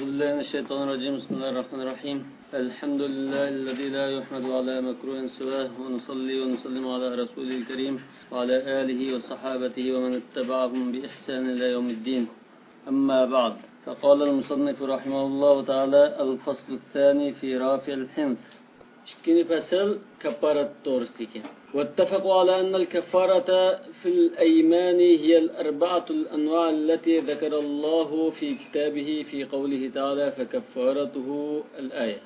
بالله من الشيطان الرجيم. بسم الله الرحمن الرحيم. الحمد لله الذي لا يحمد على مكروه سواه، ونصلي ونسلم على رسوله الكريم وعلى آله وصحابته ومن اتبعهم بإحسان إلى يوم الدين. أما بعد، فقال المصنف رحمه الله تعالى: الفصل الثاني في رافع الحنث. İkinci fasıl kafaret doğrusu ki. واتفقوا على أن الكفارة في الأيمان هي الأربعة الأنواع التي ذكر الله في كتابه في قوله تعالى فكفارته الآية.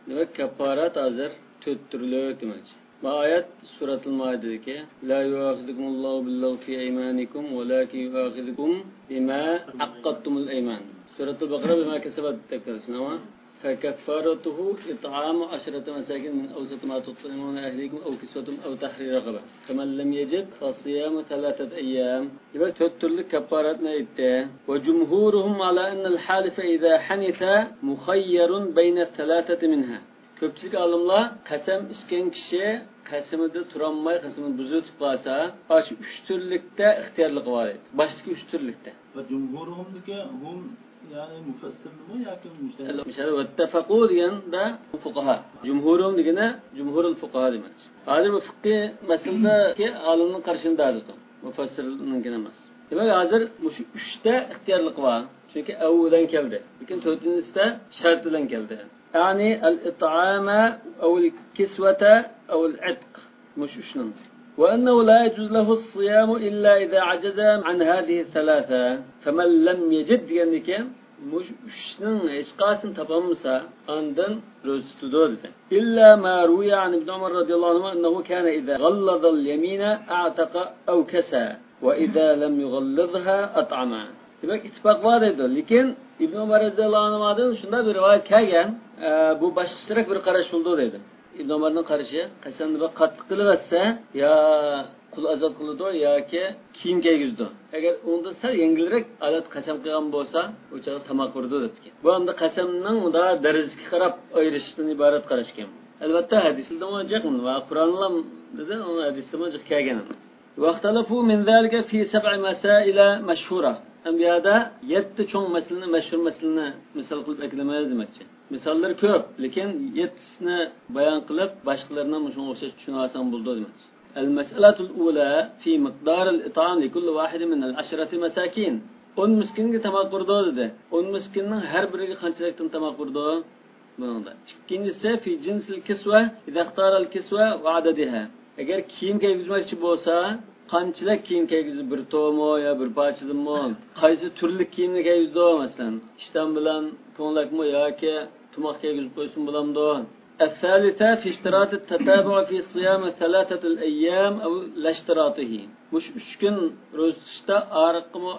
Demek kafaret hazır tüttürülüyor demek. Ayet Suratul Maide'deki La yuahidukumullahu billahu fi eymanikum velakin yuahidukum bima akkattumul eyman. Suratul Bakara bima kesebat tekrar ama فكفارته إطعام 10 مساكين من أوسط ما تطعمون أهليكم أو كسوتهم أو تحرير رقبة فمن لم يجد فصيام 3 أيام. يبقى تترك كفارتنا إتى. وجمهورهم على أن الحالف إذا حنث مخير بين الثلاثة منها. Köpçük alımla kasem isken kişi kasemide turanmay kasemini buzu tıklarsa aç 3 türlükte ihtiyarlık var. Baştaki 3 türlükte. Ve cumhurumdaki hum yani müfessir mi yakin müştehid? Mesela vettefakû diyen de fukaha. Cumhurum diyene cumhurul fukaha demek. Hazır bu fıkhi meseledeki aliminin karşındadır. Müfessirinin gelemez. Demek hazır bu 3'te ihtiyarlık var. Çünkü evvelen geldi. Lakin 4'üncüsü şart ile geldi. Yani el-it'ame el-kisvete el-itq. Muş 3'nin. وأنه لا يجوز له الصيام إلا إذا عجز عن هذه الثلاثة فمن لم يجد يعني ki müşnün eşkasın tapamsa andan röstüdür dedi. İlla ma ruya an İbn Ömer radıyallahu anh ennehu kana iza gallazal yemine a'taqa ev kesa ve iza lem yugallizha at'ama. Demek ittifak var dedi. Lakin İbn Ömer radıyallahu anh'dan şunda bir rivayet kelgen bu başkasırak bir karaş oldu dedi. İbn Ömer'nin karışı kasanını bak katlı kılıverse ya kul azat kılıdı ya ki kiyim giygizdi. Eğer onda sar yengilerek alat kasam kılgan bolsa o çağı tamak vurdu dedi ki. Bu anda kasamның da derecesi karab ayrışından ibaret karışken. Elbette hadisinde olacak mı? Ve Kur'an'la dedi onun hadisinde olacak kelgen. Vaxtalafu min zalika fi 7 mesail meşhura. Enbiyada 7 çoğun meselini meşhur meselini misal kılıp eklemeye demekçi. Misallar köp, lekin 7'sini bayan kılıp başkalarına şuna o'xshash tushunasam bo'ldi demoqchi. El-mas'alatul ula fi miqdar al-it'am li kulli wahid min al-10 masakin. 10 miskinga tamoq qurdi dedi. 10 miskinning har biriga qanchalikdan tamoq qurdi? Buningda. Ikkinchisi fi jinsil kiswa, idha ikhtara al-kiswa wa adadiha. Agar kiyim kiygizmoqchi bo'lsa, qanchalik kiyim kiygizib bir to'mo yo bir parchadimi? Qaysi turli kiyimni kiygizdi masalan? Ishton bilan to'nlakmi yoki tumoq kiygizib qo'ysin bo'lamdi. الثالثة في اشتراط التتابع في صيام 3 الأيام أو لا اشتراطه. Muş 3 gün ro'zishda ariqni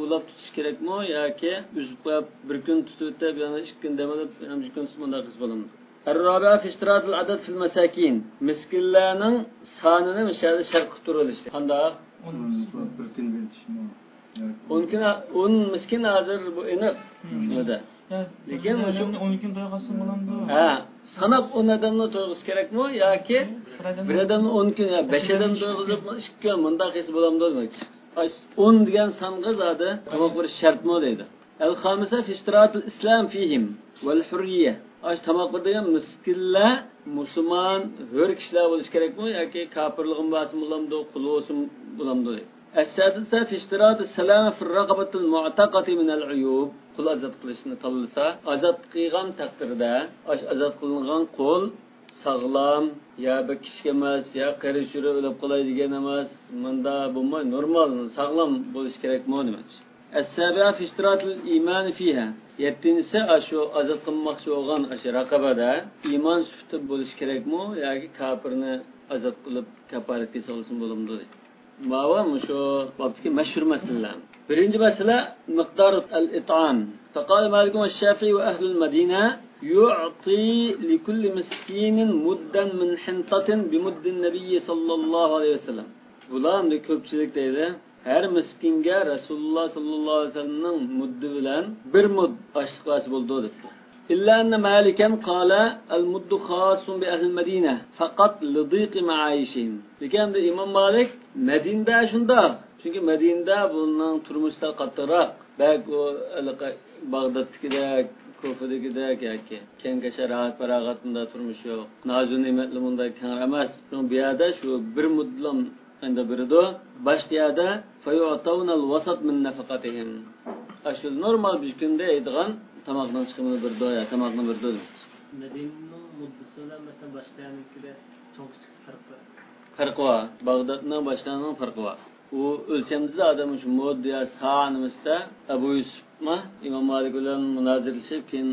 ulab tutish kerakmi yoki uzib qo'yib bir kun tutib yana 2 kun damalab yana 1 kun bunday qilsa bo'ladimi? الرابعة في اشتراط العدد في المساكين. Miskinlarning sonini mishada shart qilib turilishi. Qanday? 10 miskin hozir bu aniq shunda. Lekin o'sha 10 kun to'yg'azsin bo'lamdi. Ha, sanab 10 odamni to'yg'iz kerakmi yoki bir odamni 10 kun yo 5 odam to'yg'izib 2 kun bunda qilsa bo'lamdi demoqchi. 10 degan songa zodi tamoq berish shartmi deydi. El-khamisa fi ishtiratul islam fihim wal hurriya. Aş tamoq beradigan miskinlar musulmon hur kishilar bo'lish kerakmi yoki kofirligim bo'lsin bo'lamdi, qul bo'lsin bo'lamdi. Es-sadisa fi ishtirat as-salama fi ar-raqabati al-mu'taqati min al-uyub. Qul azat qilishni tanlasa, azat qilgan taqdirda, azat qilingan qul sog'lom, ya bir kichik emas, ya qarishuri o'lib qolay degan emas, bunda bo'lmay normal, sog'lom bo'lish kerakmi demoqchi. Es-sabi'a fi ishtirat al-iman fiha. 7'si aşu azat qilmoqchi bo'lgan aşu raqabada iymon sufti bo'lish kerakmi yoki kofirni azat qilib kafaratga solsin bo'lamdi. Mava şu babdaki meşhur meseleler. Birinci mesele miqdar al-it'am. Faqala Malik ve Şafii ve ehlul Medine yu'ti li kulli miskinin muddan min hintatin bi muddin Nebi sallallahu aleyhi ve sellem. Bular da köpçülük deydi. Her miskinge Resulullah sallallahu aleyhi ve sellem'nin muddi bilen bir mud açlık vasi buldu dedi. İlla enne Maliken kâle el-muddu khâsun bi ehl-i Medine fakat lidîqi ma'ayişihim. Diken de İmam Malik Medine'de şunda. Çünkü Medine'de bulunan turmuşlar katırak belki o Bağdat'dagidek, Kufa'dagidek yoki kengacha rahat farog'atida turmush yo'q. Nozu ne'matli bunday keng emas. Bu yerda shu bir mudlam endi birido, boshqa yerda fayu'tawna al-wasat min nafaqatihim. Ashu normal bir kunda aytgan tamoqdan chiqimini bir doya, tamoqni bir doya. Medinaning muddasi bilan masalan boshqa yernikida cho'ng kichik farq bor. Farqi bor. Bag'dodning boshqaning farqi bor. U o'lchamda adam shu moddiya sa'nimizda Abu Yusufma İmam Malik bilan munozirlashib, keyin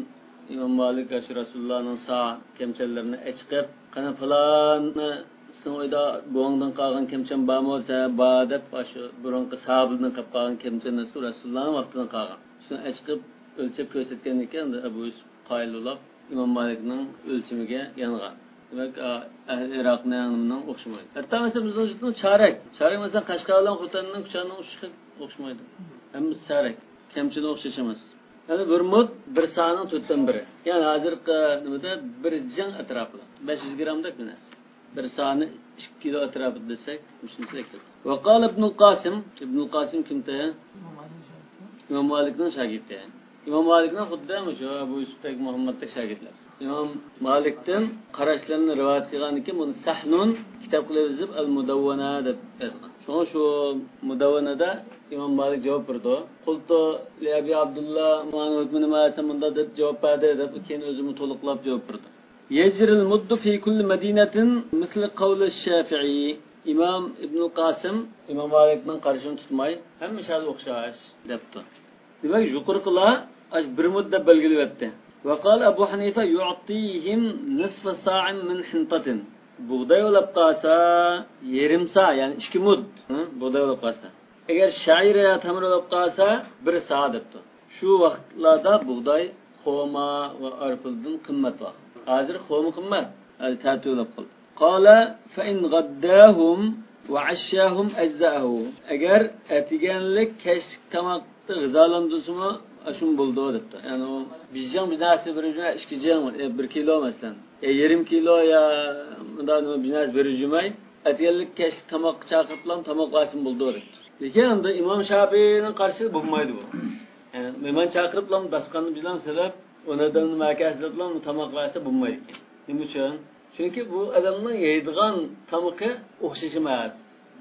İmam Malik shu Rasulullohning sa' kemchallarini chiqib, qana falonni so'yda bo'ngdan qolgan kemcham bormi bo'lsa, ba deb shu burunqi sahabidan qolib qolgan kemchani Rasulullohning vaqtidan qolgan. Shuni chiqib o'lchab ko'rsatgan ekan Abu Yusuf qoyilib İmam Malikning o'lchimiga yangan. Demek Irak'ın okşamaydı. Hatta mesela biz onun çarek mesela Kaşgar'dan Khotan'ın Kuşan'ın okşamaydı. Hem çarek. Kemçini okşaşamaz. Yani bir mud bir sahanın tuttan biri. Yani hazır bir can etrafında. 500 gramdak bir nes. Bir sahanı 2 kilo etrafında desek. Ve kal İbnül Qasim. İbnül Qasim kimde? İmam Malik'in şagirdi. İmam Malik'in xuddi şu Abu Yusuf'taki Muhammed'teki şagirdler. İmam Malik'ten qarashlarını rivayet qilgan ekan, buni Sahnun kitob qilib yozib Al-Mudawwana deb yozgan. Shunga shu Mudawwanada İmam Malik javob berdi. Qultu li Abi Abdullah ma'nut min ma samunda deb javob berdi deb keyin o'zini to'liqlab javob berdi. Yajril muddu fi kulli madinatin misli qawli Shafi'i. İmam İbn Qasim İmam Malik'ning qarashini tutmay, hamma shal o'xshash debdi. Demak, yuqorqilar bir mudda belgilab وقال أبو حنيفة يعطيهم نصف صاع من حنطة buğday olab qalsa yerim sa, yani 2 mud buğday olab qalsa. Eğer şair ya tamir olab qalsa 1 sa debdi. Şu vaqtlarda buğday xoma va arpildan qimmat vaqt. Hozir xoma qimmat, hali tati olab qoldi. Qala fa in gaddahum va ashshahum ajza'ahu. Eğer etigenlik kesh tamoqni g'izolandirsimi aşun buldu debdi. Yani o bizcan binası bir 2 can 1 kilo mesela. Yarım kilo ya bundan binası vericimay etiyelik keş tamak çaqırtlam tamak vasım buldu debdi. Lekin anda İmam Şafii'nin qarşı bulmaydı bu. Yani mehman çaqırtlam basqanı bilan sebep onadan makaslatlam tamak vası bulmaydı. Nima uchun? Çünkü bu adamning yeydigan tamaqı o'xshash emas.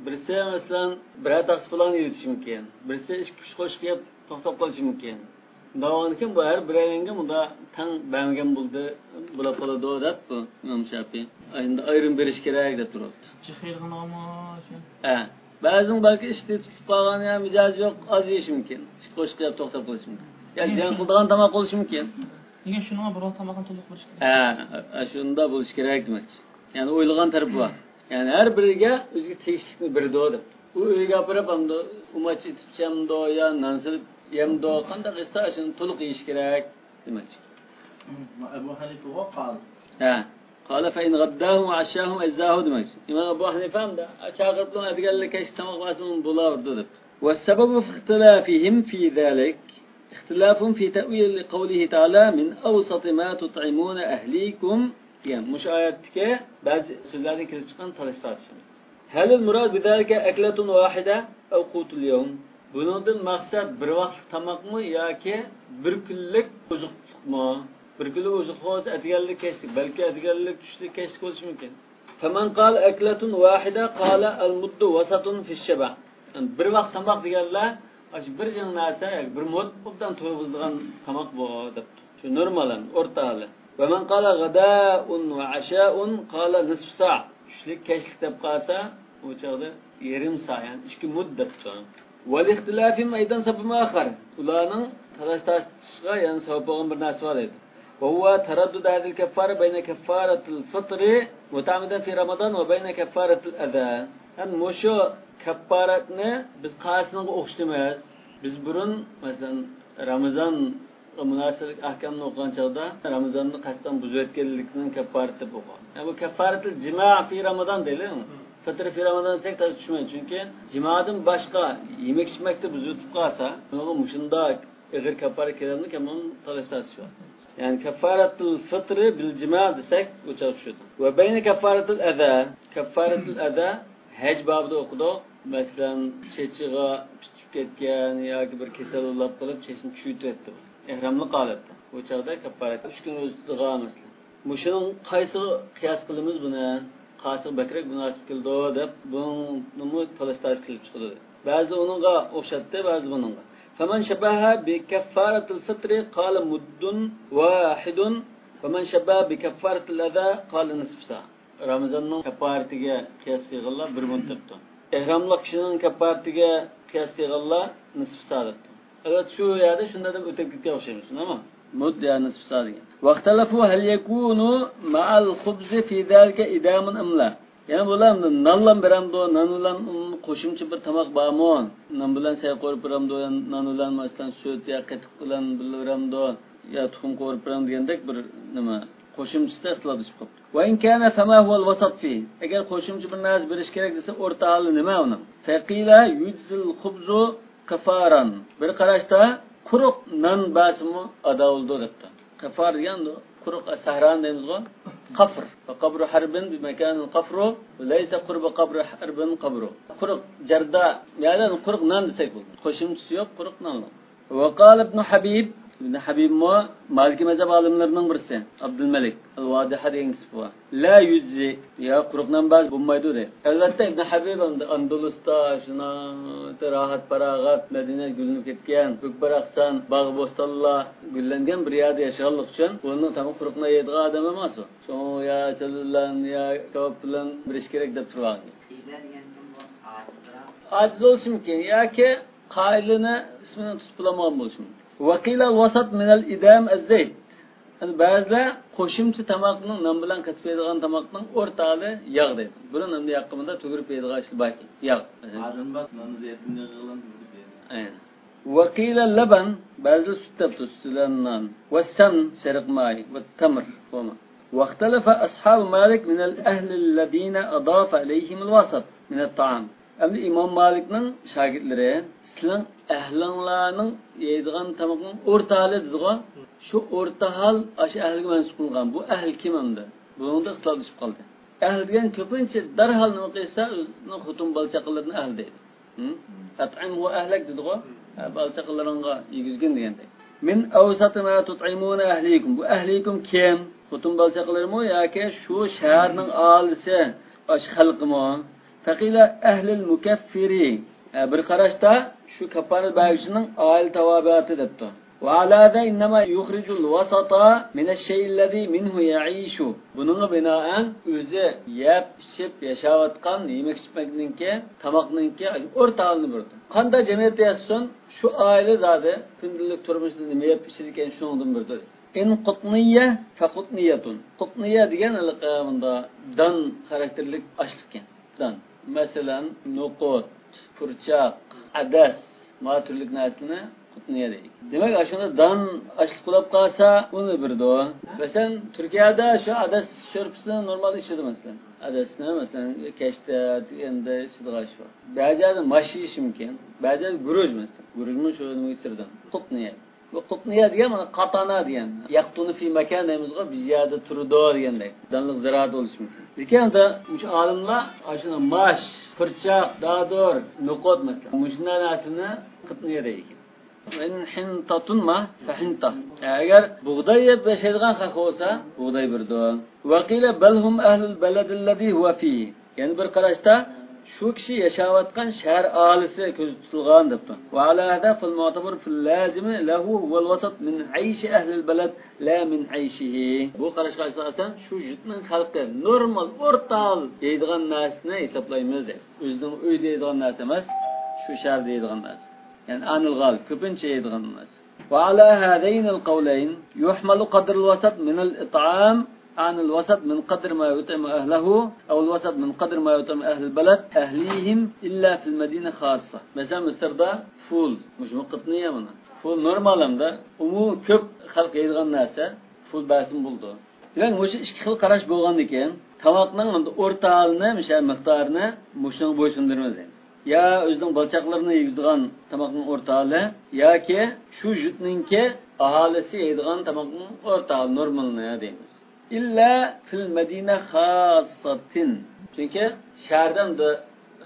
Birisi mesela bir tas falan yetishi mumkin. Birisi 2 kush qo'shib kelib to'xtab qolishi mumkin. Davankin bu her bireyinge bunda tan beğengen buldu, bula pala dep bu İmam Şafii. Aynı ayrım beriş kerak dep durdu. Çıxirgin ama. Bazın belki işte tutup qalgan ya mijaz yok, az yeyish mumkin. Qo'shib qilib to'xtab qolish mumkin. Yani jan qildigan tamoq bo'lishi mumkin. Nega shunga biror tamoqni to'liq bo'lish kerak? Shunda bo'lish kerak demakchi. Yani o'ylagan tarafı var. Yani her biriga o'ziga tegishlikni berdi deb. U uyga borib hamda umachi tipchamdo ya nansilib yemdo qanday qilsa shuni to'liq yeyish kerak demakchi. Abu Hanifa qal. Qala fa in gaddahum wa ashahum ajzahu demakchi. İmam Abu Hanifa ham da chaqirib bilan aytganlar kesh tamoq vasim bo'lardi deb. Va sababu fi ixtilafihim fi zalik ixtilafun fi ta'wil qawlihi ta'ala min awsat ma tut'imuna ahlikum. Yani mush oyatga ba'zi so'zlardan kelib chiqqan talash-tortish. Hal al-murad bidalika aklatun wahida aw qutul yawm? Bundan maqsad bir vaqtlik tamoqmi yoki bir kunlik oziqlikmi? Bir kunlik oziq bo'lsa atganlik kechlik, balki atganlik tushlik kechlik bo'lishi mumkin. Faman qala aklatun wahida qala al-muddu wasatun fi ash-shaba. Bir vaqt tamoq deganlar, bir jin narsa, bir mud obdan to'yg'izdigan tamoq bu debdi. Shu normalan o'rtali. Ve men qala gada'un va asha'un qala nisf sa'. Tushlik kechlik deb qalsa, o chaqda yarim sa, yani 2 mud debdi. والاختلافهم أيضا سبب آخر ولانن تلاشتاشغا يعني سبب bir narsa var edi. وهو تردد هذه الكفارة بين كفارة الفطر متعمدا في رمضان وبين كفارة الأذى. Yani مشو كفارتنا biz qarşısına o'xshamaymiz. Biz burun mesela Ramazan münasebet ahkamını o'qigan chaqda Ramazanni qasddan buzib o'tganlikning kaffarati bu. Yani bu kaffaratul cima fi Ramazan deyiladi. Fıtır fi Ramazan desek tabi düşmeyin. Çünkü cimadan başka yemek içmekte buzutub qalsa, onun muşunda ağır kaffara kelamlik ama onun talaşlatı var. Yani kaffaratul fıtrı bil cima desek bu çalışıyordu. Ve beyne kaffaratul eza. Kaffaratul eza hac babında okudu. Mesela çeçiğe pişip ketken ya ki bir kesel olab kalıp çeşini çüyüt etti. ihramlik holatda. Bu chaqda kafarat 3 kun o'zida mesela. Mushuning qaysi qiyos qilamiz buni? Qaysi bakrak munosib keldi deb buni talash qilib chiqdi. Ba'zi uningga o'xshatdi, ba'zi buningga. Faman shabaha bi kaffaratil fitri qala muddun wahidun faman shabaha bi kaffaratil adha qala nisf sa. Ramazonning kafaratiga qiyos qilganlar 1 mun debdi. Ihramli kishining kafaratiga qiyos qilganlar nisf sa debdi. Evet şu yerde şunda da öteklikte o'xshaymiz, ama mud ya nisf sa degan. Vaqtalafu hal yakunu ma'al khubz fi zalika idamun amla. Yani bular nanlan beramdo, nan bilan qo'shimcha bir tamoq bormi? Nan bilan say qo'yib beramdo, nan bilan masalan süt ya qatiq bilan beramdo, ya tuxum qo'yib beram degandek bir nima qo'shimchada ixtilof chiqib qoldi. Va in kana fama huwa al-wasat fi. Agar qo'shimcha bir narsa berish kerak desa, o'rta hol nima uni? Faqila yujzil khubzu kafaran. Bir qarashda quruq nan basimi ado bo'ldi debdi. Kafar deganda quruq sahran deymiz-ku. Qafr. Va qabru harbin bi makanil qafru va laysa qurba qabri harbin qabru. Quruq jarda, ya'ni quruq nan desak bo'ladi. Qo'shimchasi yo'q, quruq nan. Va qala ibn Habib ibn Habib Maliki mazhab olimlarining birisi Abdulmalik al-Wadiha degan kitib bor. La yuzzi ya quruqdan ba'zi bo'lmaydi deydi. Albatta ibn Habib Andalusda shuna rahat farag'at Madina gulinib ketgan, Bukbaraqsan, bog' bo'stonlar gullangan bir yerda yashaganlik uchun uni tamom quruqni yeydigan odam emas u. So ya sallan ya kitob bilan birish kerak deb turgan. Aziz bo'lishi mumkin yoki qaylini ismini tutib bilamagan bo'lishi mumkin. Vakil al-vasat min al-idam az-zayt. Yani bazılar qo'shimcha tamoqning nam bilan qatib yeydigan tamoqning o'rtali yog' deydi. Buni namda yaqimida to'g'ri yeydigan ish baki. Yog'. Azanbas namni zeytinga qilgan to'g'ri. Aynen. Vakil al-laban bazı süt tabtu sütlanan ve sam sariq may ve tamr falan. واختلف أصحاب مالك من الأهل الذين أضاف عليهم الوسط من الطعام. Hem de İmam Malik'nin şagirdleri sizin ehlinlarning yeydigan tamoqning o'rta hali dediga, shu o'rta hal ash ahliga mansub qilingan. Bu ahl kim endi? Bunda ixtilof chiqib qoldi. Ahl degan ko'pincha darhol nima qilsa o'zining xotun balchaqalarini ahl deydi. At'imhu ahlak dediga, balchaqalaringga yegizgin degandek. Min awsat ma tut'imuna ahlikum. Bu ahlikum kim? Xotun balchaqalarimi yoki shu shaharning aholisi, ash xalqimi? Faqila ahlul mukaffiri. Bir qarashda shu kafarat bayishining oil tavobiati debdi. Va alada inma yukhrijul wasata min ash-shay alladhi minhu ya'ishu. Buningga binoan o'zi yeb, ichib yashayotgan yemak-ichmakninki, tamoqninki o'rtog'ini berdi. Qanday jamiyat yasin shu oila zodi kundalik turmushda nima yeb ichirgan shuningdan berdi. In qutniyya fa qutniyatun. Qutniyya degan alqamında dan xarakterlik ashlikan. Dan. Masalan, noqot, purchaq, adas, ma turlik narsani qutniya deydi. Demak, ashunda dan ashliq qilib qolsa, uni birdi. Masalan, Turkiyada shu adas sho'rpisi normal ichadi masalan. Adasni masalan kashta endi ichadigan shu. Ba'zida mashish mumkin, ba'zida guruj masalan. Gurujni shu nima ichirdi. Qutniya. Bu qutniya degan mana qatana degan. Yaqtuni fi makan deymizga bir yerda turdi degandek. Danliq ziroat bo'lishi mumkin. Lekin da o'sha olimlar ashuna mash, purchaq, dadur, nuqot masalan. Mushna narsini qutniya deydi. Men hintatun ma fa hinta. Agar bug'doy yeb yashaydigan xalq bo'lsa, bug'doy birdi. Vaqila balhum ahlul balad alladhi huwa fihi. Yani bir qarashda shu kishi yashayotgan shahar aholisi ko'z tutilgan debdi. Va ala hada fil mu'tabar fil lazim lahu wal wasat min aysh ahli al balad la min ayshihi. Bu qarashga asosan shu yurtning xalqi normal o'rtal yeydigan narsani hisoblaymiz deydi. O'zining uyda yeydigan narsa emas, shu shaharda yeydigan narsa. Yani anil g'alib ko'pincha yeydigan narsa. Va ala hadayn al qawlayn yuhmalu qadr al wasat min al it'am عن الوسط من قدر ما يطعم أهله أو الوسط من قدر ما يطعم أهل البلد أهليهم إلا في المدينة خاصة. مثلا مصر ده فول مش مقطنية منها فول نورمال هم ده ومو كب خلق يدغن ناسا فول باسم بولدو. Yani مش إشك خلق قراش بوغان ديكين تماقنان هم ده ortağını مشان مقدارını مشان boysundurmaz yani. Ya özden balçaklarını yedğan tamaqның ortağı ya ki şu jutninki ahalisi yedğan tamaqның ortağı normalını ya deymiz. İlla fil medine xasatin. Çünkü şehirden de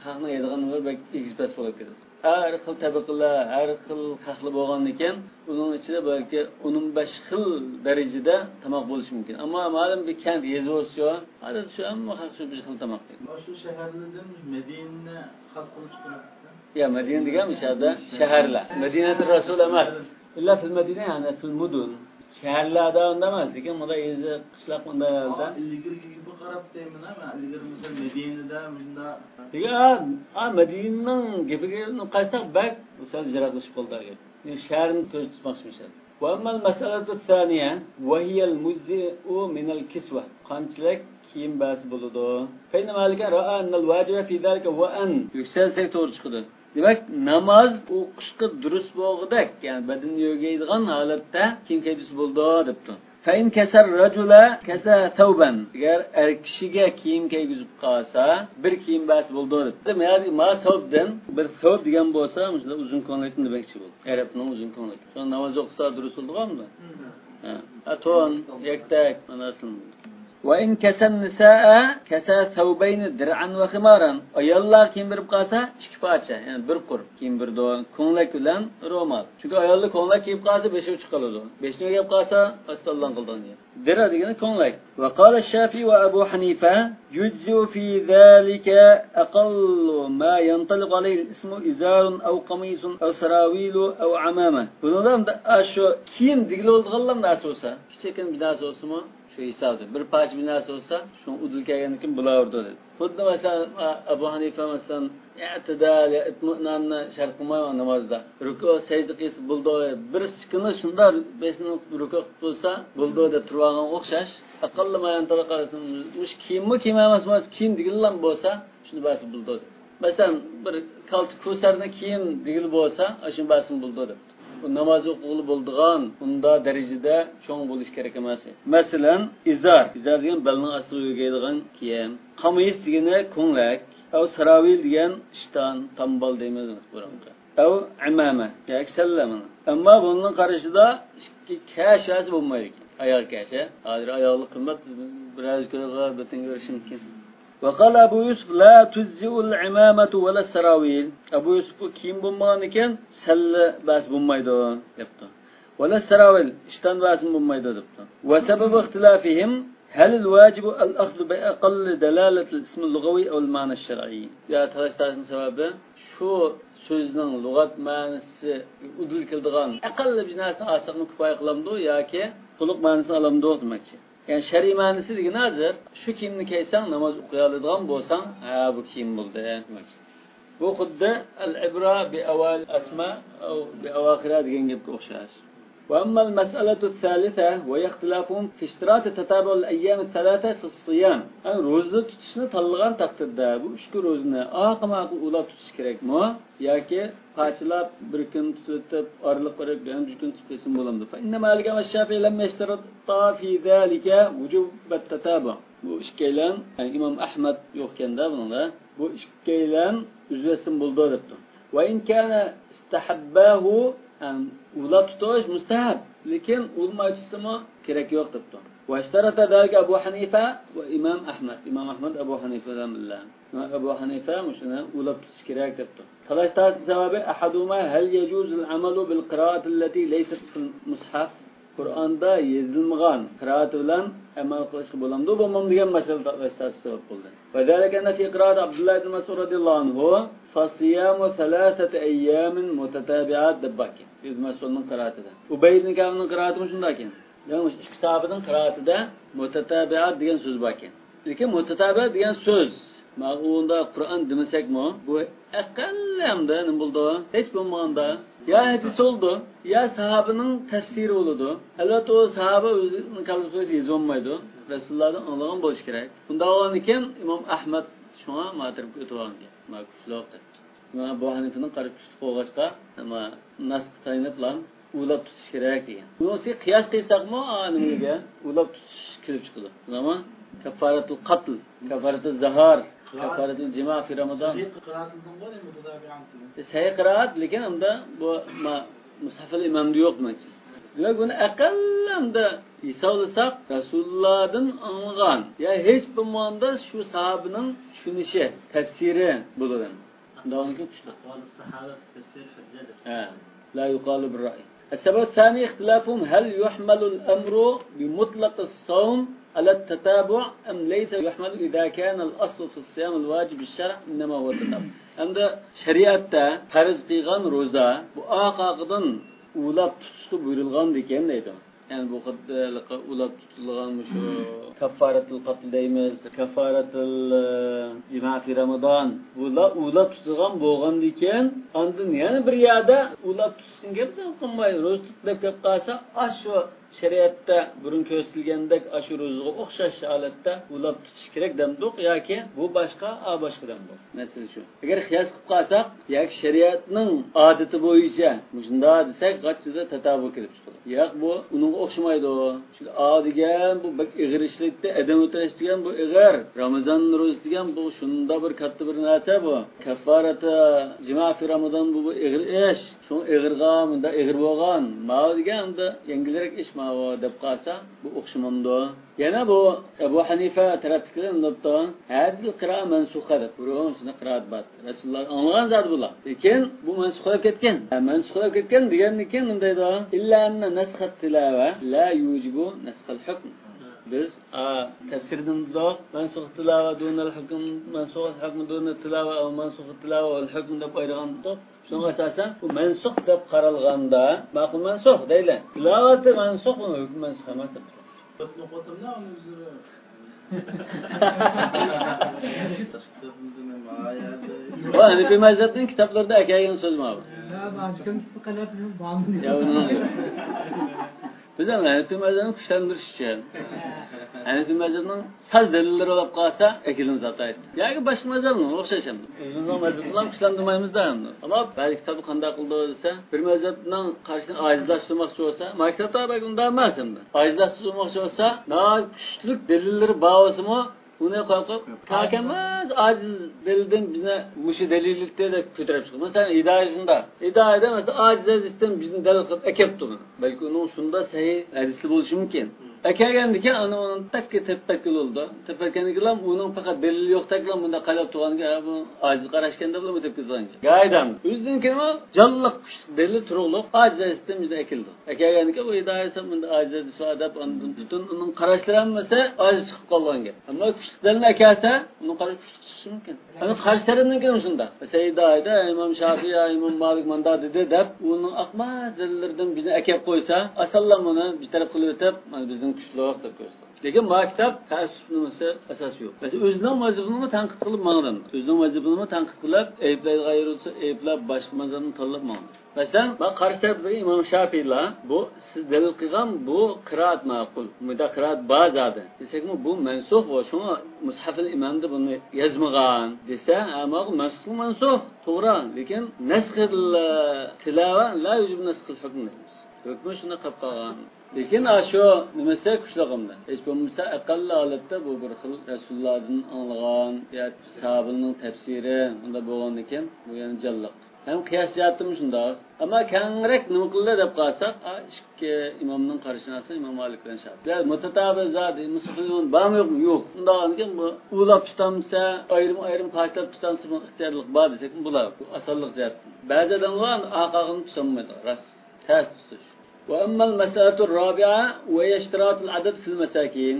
xalqning yedigan bir ekspress bo'lib ketadi. har xil tabaqalar, har xil xalqlar bo'lgandan keyin uning ichida balki 15 xil darajada tomoq bo'lishi mumkin. Ammo ma'lum bir kent yezi bo'lsa, hali shu hamma xalq shu bir xil tomoq yeydi. Shu shaharlardan Madinani xalq qilib chiqaradi. Ya Madina degan o'shada shaharlar. Madinatul Rasul emas. Illa fil Madina yani fil mudun. Shaharlarda unda emas, lekin bunda yezi qishloq bundalarda. Ilgirga bu qarab deyman, men ilgir misol Madinada bunda. Degan, Madinaning gapiga qaytsak bak, o'sal jiroqlashib qoldi. Shaharni ko'z tutmoqchimiz. Wa amal mas'alatu thaniya wa hiya al-muzzi'u min al-kiswa. Qanchalik kiyim bas bo'ladi. Fayna malika ra'a anna al-wajiba fi zalika wa an yuksalsak to'g'ri chiqadi. Demak, namoz o'qishga durust bo'lg'idak, ya'ni badanni yo'gaydigan holatda kiyim kiydish bo'ldi debdi. Fain kasar rajula kasa thawban. Agar er kishiga kiyim kiygizib qolsa, bir kiyim bas bo'ldi debdi. Demak, ma thawbdan bir thawb degan bo'lsa, shunda uzun ko'nlikni demakchi bo'ldi. Arabning uzun ko'nlik. Shunda namoz o'qisa durust bo'ldimi? Ha. Aton, yaktak, manasin. وإن كسى النساء كسى ثوبين درعا وخمارا ayollar kiyim berib qolsa ikki parcha yani bir qur kiyim birdi ko'nglak bilan ro'mol chunki ayollar ko'nglak kiyib qolsa beshi uch qoladi beshni kiyib qolsa astallan qildi dira degani ko'nglak va qala shafi va abu hanifa yujzu fi zalika aqallu ma yantaliq alayhi al-ismu izarun aw qamisun aw sarawilu aw amama bundan shu kiyim digilolganlar asosa kichkin binasi olsunmi şu hesabda bir parça binası olsa şu udul kelgan kim bulardi dedi. Xuddi masalan Abu Hanifa masalan i'tidal itminanni shart qilmayman namozda. Ruku sajda qilsa bo'ldi. Bir sikini shunda besini ruku qilsa bo'ldi deb turgan o'xshash. Aqalli mayan talaqasin mush kiyimmi kiyim emas kiyim degilan bo'lsa shuni bas bo'ldi. Masalan bir kalti ko'sarni kiyim degil bo'lsa shu basin bo'ldi deb. Namoz o'qig'ili bo'ldigan unda darajada cho'ng bo'lish kerak emas. Masalan, izar degan belning ostiga yo'gaydigan kiyim, qamis degani ko'nglak, aw saravil degan ishton, tambal deymiz buramda. Aw imama, yoki sallama. Ammo bunning qarashida ikki kashasi bo'lmaydi. Oyoq kashi, hozir oyoqli qimmat biroz ko'rga bitin ko'rish mumkin. وقال أبو يوسف لا تجزئ العمامة ولا السراويل أبو يوسف كيم بمانكن سل باس بمايدو يبطو ولا السراويل اشتان باس بمايدو يبطو وسبب اختلافهم هل الواجب الأخذ بأقل دلالة الاسم اللغوي أو المعنى الشرعي يا تلاشتاسن سببه شو sözünün lügat manası udul kıldıgan aqalli bir narsa asıqni kifoya qilamdi yoki to'liq ma'nosini olamdi demekçi. Yani şer'i manası degani hozir shu kiyimni kiysang namoz o'qiy oladigan bo'lsang, ha bu kiyim bo'ldi demekçi. Bu xuddi al-ibra bi awal asma aw bi awakhira degan gapga o'xshash. وأما المسألة الثالثة وهي اختلافهم في اشتراط تتابع الأيام الثلاثة في الصيام. Yani ro'za tutishni tanlagan taqdirda bu 3 ro'zani oqima ulab tutish kerakmi yoki parchalab bir kun tutib orliq qo'yib yana 3 kun tutib qo'ysin bo'lamdi. Fa inna Malik va Shafi'i lam yashtarata fi zalika wujub at-tatabu. Bu ikkilan yani Imom Ahmad yo'qkanda bunda bu ikkilan uzvesin bo'ldi debdi. Va in kana istahabbahu yani ulab tutish mustahab, lekin ulmaychisimi kerak yo'q debdi. Va ishtarata dalika Abu Hanifa va Imom Ahmad. Imom Ahmad Abu Hanifadan bilgan. Abu Hanifa mushuni ulab tutish kerak debdi. Talashtas sababi ahaduma hal yajuzul amalu bil qira'ati allati laysat fil mushaf. Qur'onda yozilmagan qira'at bilan amal qilishga bo'lamdi. Bu mum degan masala talashtas sabab bo'ldi. Va dalika fi qira'at Abdullah ibn Mas'ud radhiyallohu anhu fasiyamu thalathati ayyamin mutatabi'at dabbaki. Ibn Mas'udning qira'atida. Ubay ibn Ka'bning qira'ati shunday ekan. Yani ikki sahabening qira'atida mutatabi'at degan so'z bor ekan. Lekin mutatabi'at degan so'z ma'qulda Qur'on demasakmi, bu aqallamda nima bo'ldi? Hech bo'lmaganda ya hadis oldu, ya sahabening tafsiri bo'ladi. Albatta o sahabe o'zining qalbiga yozolmaydi. Rasulullohdan anlagan bo'lish kerak. Bunda bo'lgan ekan Imom Ahmad shunga matrib o'tib olgan. Ma'quldir. Mana bu Hanifaning qarib tutib qo'yg'achqa, nima nas tayniblan ulab tutish kerak degan. Bunisi qiyos qilsakmi, nimaga ulab tutish kelib chiqadi. Zaman kafaratul qatl, kafaratul zahar, kafaratul jima fi Ramazon. Sahih qiraat lekin unda bu mushafil imomda yo'q demakchi. Demak buni aqallamda hisoblasak Rasulullohdan anlagan ya hech bo'lmaganda shu sahabening tushunishi, tafsiri bo'ladi. Dağınınkı güçlü. أقوال الصحابة في التفسير حجة. لا يقال بالرأي. السبب الثاني اختلافهم هل يحمل الأمر بمطلق الصوم على التتابع أم ليس يحمل إذا كان الأصل في الصيام الواجب الشرع إنما هو التتابع. عند شريعة فرض قيغان روزا bu aqaqdan ulab tutuştu buyurulgan diken neydi? Yani bu kadar ulab tutulganmış o kaffaratul qatl deymiz, kaffaratul cima fi Ramazan. Ulab tutulgan bolgan diken andın yani bir yada ulab tutsun geldi qılmay roz tutub kep qalsa aşu şeriatda burun kösülgendek aşu rozuga o'xshash holatda ulab tutish kerak demdik yoki bu boshqa boshqa demdik. Masala shu. Agar qiyos qilib qalsak, yoki shariatning odati bo'yicha shunda desak, qachida tatabu kelib chiqadi. Yo'q, bu uningga o'xshamaydi. Shu degan bu ig'irishlikda adam o'tirish degan bu ig'ir. Ramazon ro'za degan bu shunda bir katta bir narsa bu. Kaffarata jima fi Ramazon bu ig'ir ish. Shu ig'irga bunda ig'ir bo'lgan. Ma deganda yangilik ish ma deb qalsa bu o'xshamamdi. Yana bu Ebu Hanife tarafdagilar hadil qira mansukhadir. Burun shuni qiraat bat. Rasululloh anlagan zot bular. Lekin bu mansukhlab ketgan. Mansukhlab ketgan degandan nima deydi? Illa anna naskhat tilava la yujibu naskhal hukm. Biz tafsirdan doq mansukh tilava dunal hukm, mansukh hukm dunal tilava va mansukh tilava wal hukm deb ayirgan doq. Şuna asasen bu mansukh deb qaralganda ma'qul mansukh deylar. Tilavati mansukh va hukm mansukh emas. Hanifi mazhabning kitoblarida akagan so'z ma'lum. Biz Hanifi mazhabini kuchlantirish uchun Hanifi mazhabning sal dalillari olib qolsa, akilimiz ataydi. Yoki boshqa mazhabni o'xshashamiz. Bizning mazhabni bilan kuchlantirmaymiz-da. Ammo ba'zi kitobni qanday qildi desa, bir mazhabning qarshini ojizlashtirmoqchi bo'lsa, maktabda unda emas endi. Ojizlashtirmoqchi bo'lsa, kuchli dalillari ba'zimi uni qo'yib takamaz aciz delilden bize muşu delillikte de kötürüp çıkıyor. Mesela hidayetinde. Hidayede mesela aciz azizden bizim delil kılıp ekep durur. Belki onun şunda sahih hadisli buluşu mümkün. Ekegendiken onun takke tepekil oldu. Tepekendikiler onun fakat delili yok tekrar bunda kalep tuğan ki bu aciz karışkende bile mi tepkil tuğan ki? Gaydan. Yüzden kelime canlılık delil turuğluk aciz azizden bize ekildi. Ekegendiken bu hidayetse bunda aciz aziz ve adab bütün onun karıştıranmasa aciz çıkıp kalgan ki. Ama güçlüklerini ekerse onun karşı güçlük çıkışı mümkün. Yani karşı tarafından gelin şunda. Mesela hidayede İmam Şafii, İmam Malik manda dedi de onun akmaz delillerden bize ekep koysa asallam onu bir taraf kılıvetip bizim güçlü olarak da görsün. Lekin bu kitap tasavvufnamasi asosi yo'q. Mesela o'zining mazhabini tanqid qilib ma'nodan. O'zining mazhabini tanqid qilib, ayblay g'ayrisi, ayblab boshqa mazhabni tanlab ma'no. Masalan, ben qarshi tarafdagi Imom Shafi'lar bu siz dalil qilgan bu qiraat ma'qul. Bunda qiraat ba'zadi. Desakmi bu mansukh va shuni mushafil imomda buni yozmagan desa, ammo mansukh to'g'ri, lekin nasxil tilova la yujib nasxil hukm. Hukmi shuni qilib qolgan. Lekin aşo nimasi kuchlag'imda. Hech bo'lmasa aqalli holatda bu bir xil Rasulullohdan anlagan ya sahabaning tafsiri unda bo'lgan ekan, bu yana jalliq. Hem qiyos jihatim shunda. Ammo kengrek nima qildi deb qalsak, ikki imomning qarishinasi Imom Malik bilan Shafi'i. Ya mutatabi zot, musafirun bormi yo'qmi? Yo'q. Undan keyin bu ulab tutamsa, ayrim qarshilab tutamsa bu ixtiyorlik bor desak, bular bu asonlik jihat. Ba'zi odamlar aqaqini tusamaydi, ras. Ters tutish. وأما المسألة الرابعة وهي اشتراط العدد في المساكين.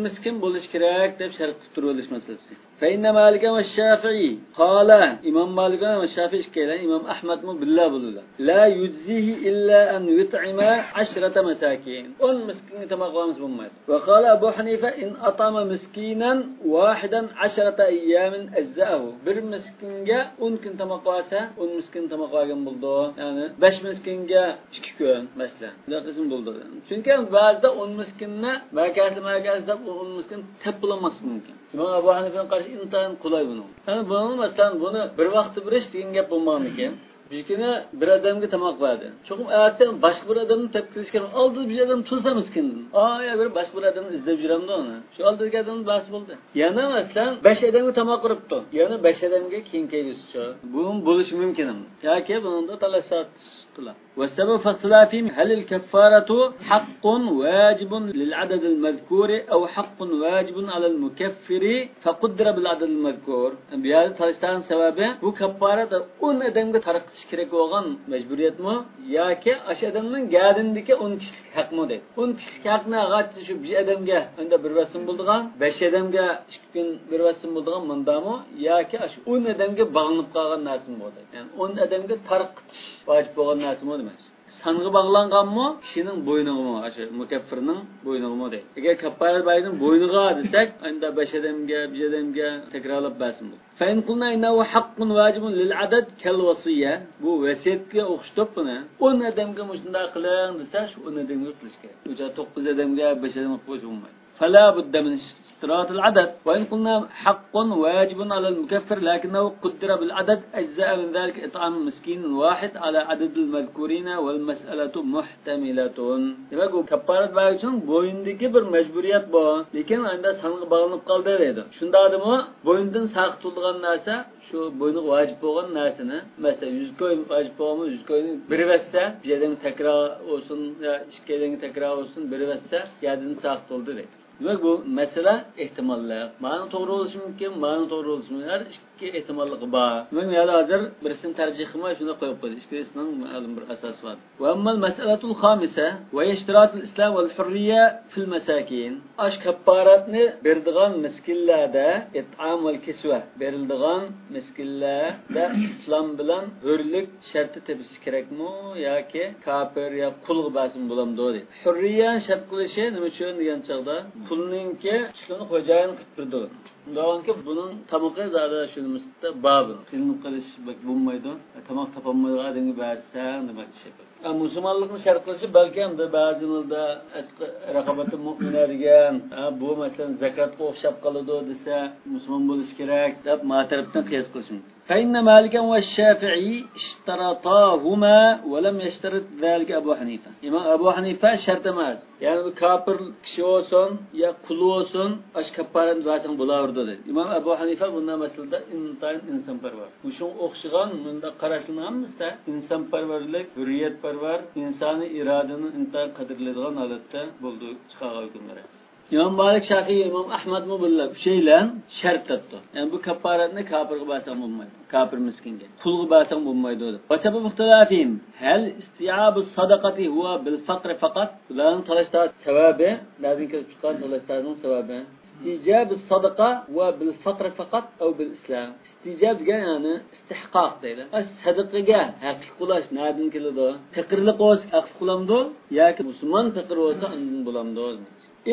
مسكين بولش كراك تب شرط ترولش مسألة. فإن مالك والشافعي قال إمام مالك والشافعي كلا إمام أحمد بالله بلولا لا يجزيه إلا أن يطعم 10 مساكين. مسكين تمقوامس بمات. وقال أبو حنيفة إن أطعم مسكينا واحدا 10 أيام أجزأه. بر مسكين جا كنت تمقواسا مسكين تمقواجم بلدو يعني 5 مسكين جا 2 gün mesela. Ne kısım buldu. Çünkü bazıda 10 miskinne merkezde 10 miskin tep bulamaz mümkün. İmam Ebu Hanife'nin karşı intihan kolay bunu. Yani bunu mesela bunu bir vakti bir iş deyin gap bulmağın iken Bizkine bir adamga tamoq berdi. Cho'qim aytsa boshqa bir odamni tepkilashga oldi bir odam tursa miskindin. Ya bir boshqa bir odamni izlab yuramdi uni. Shu oldagi odam bas bo'ldi. Yana masalan 5 odamga tamoq qilibdi. Yana 5 odamga keyin kelishchi. Bu bo'lishi mumkin. Yoki bunda talashat ixtilof. والسبب في اختلافهم هل الكفارة حق واجب للعدد المذكور أو حق واجب على المكفر فقدر بالعدد المذكور. بهذا تلاشتان سببه bu كفارة on adamga tarqatish kerak bo'lgan majburiyatmi yoki ash adamning gadindiki 10 kishilik haqmi deydi. 10 kishilik haqni ag'atchi shu bir adamga unda bir vasim bo'ldigan, 5 adamga 2 kun bir vasim bo'ldigan mundami yoki ash 10 adamga bog'lanib qolgan narsami bo'ldi. Ya'ni 10 adamga tarqatish vojib bo'lgan narsami demak. Sanğı bağlanğanmı kişinin boynuğumu, aşı mukaffirning boynuğumu deydi. Eğer kaffarat bayının boynuğa desek, anda 5 adamga, 1 adamga tekrarlab basim bu. Fein qulna innahu haqqun vacibun lil adad kal vasiyya. Bu vasiyatga o'xshatib buni 10 adamga shunday qiling desa, shu 10 adamga qilish kerak. O'sha 9 adamga 5 adamga qo'yish bo'lmaydi. فلا بد من اشتراط العدد وإن قلنا حق واجب على المكفر لكنه قدر بالعدد أجزاء من ذلك إطعام مسكين واحد على عدد المذكورين والمسألة محتملة. demek o kaparat bağ için boyundaki bir mecburiyet bu. Lekin anda sanığı bağlanıp kaldı dedi. Şunda adamı boyundan sağ tutulgan narsa şu boynu vacip olan narsını mesela 100 koyun vacip olmuş 100 koyunu biri verse bir yerden tekrar olsun ya iki yerden tekrar olsun biri verse yerden sağ tutuldu dedi. Demek bu mesele ihtimallar. Ma'na to'g'ri bo'lishi mumkin, ma'na to'g'ri bo'lishi mumkin. Har ikki ehtimollik bor. Men yana hozir birisini tarjihima shuni qo'yib qo'ydim. Ikkisining ma'lum bir asosi bor. Va ammal mas'alatul khamisa va ishtiratul islam wal hurriya fil masakin. Ash kafaratni berdigan miskinlarda it'am wal kiswa berildigan miskinlarda islom bilan hurlik sharti tepish kerakmi yoki kafir yo qul basim bo'lamdi deydi. Hurriya shart qilishi nima uchun degan chog'da kulninki chiqini xo'jayin qilib turdi. Undanki buning tamoqi zada shunimizda bab. Qilib qilish bo'lmaydi. Tamoq topolmaydi adamga ba'zan demak ish. Musulmonlikni shart qilishi balki ham ba'zimizda raqobati mu'mina degan, bu masalan zakatga o'xshab qoladi desa, musulmon bo'lish kerak deb ma'tarifdan qiyos qilish mumkin. فإن مالكا والشافعي اشترطاهما ولم يشترط ذلك أبو حنيفة. İmam Ebu Hanife şart demez. Yani bir kafir kişi olsun ya kulu olsun aş kafaret versen bulardı dedi. İmam Ebu Hanife bundan meselede intayın insanperver. Bu şun okşıgan bunda karşılanamızda insanperverlik, hürriyetperver, insani iradenin intayın kadirlediğin halette bulduğu çıkağı hükümlere. İmam Malik, Şafii, İmam Ahmed mi bunlar şeyle şart tuttu. Yani bu kafaretini kafirga basam olmaydı. Kafir miskinge. Kulga basam olmaydı dedi. Ve sebep ihtilafihim. Hel isti'abu sadakati huwa bil fakr fakat. Bunların talaşta sebebi, lazım ki çıkan talaşların sebebi. İsticab sadaka huwa bil fakr fakat ev bil İslam. İsticab degan yani istihqaq deydi. Sadaqaga haqli qulash nereden keladi? Fakirlik olsa haqli qulamdi yoki musulmon fakir olsa undan bo'lamdi.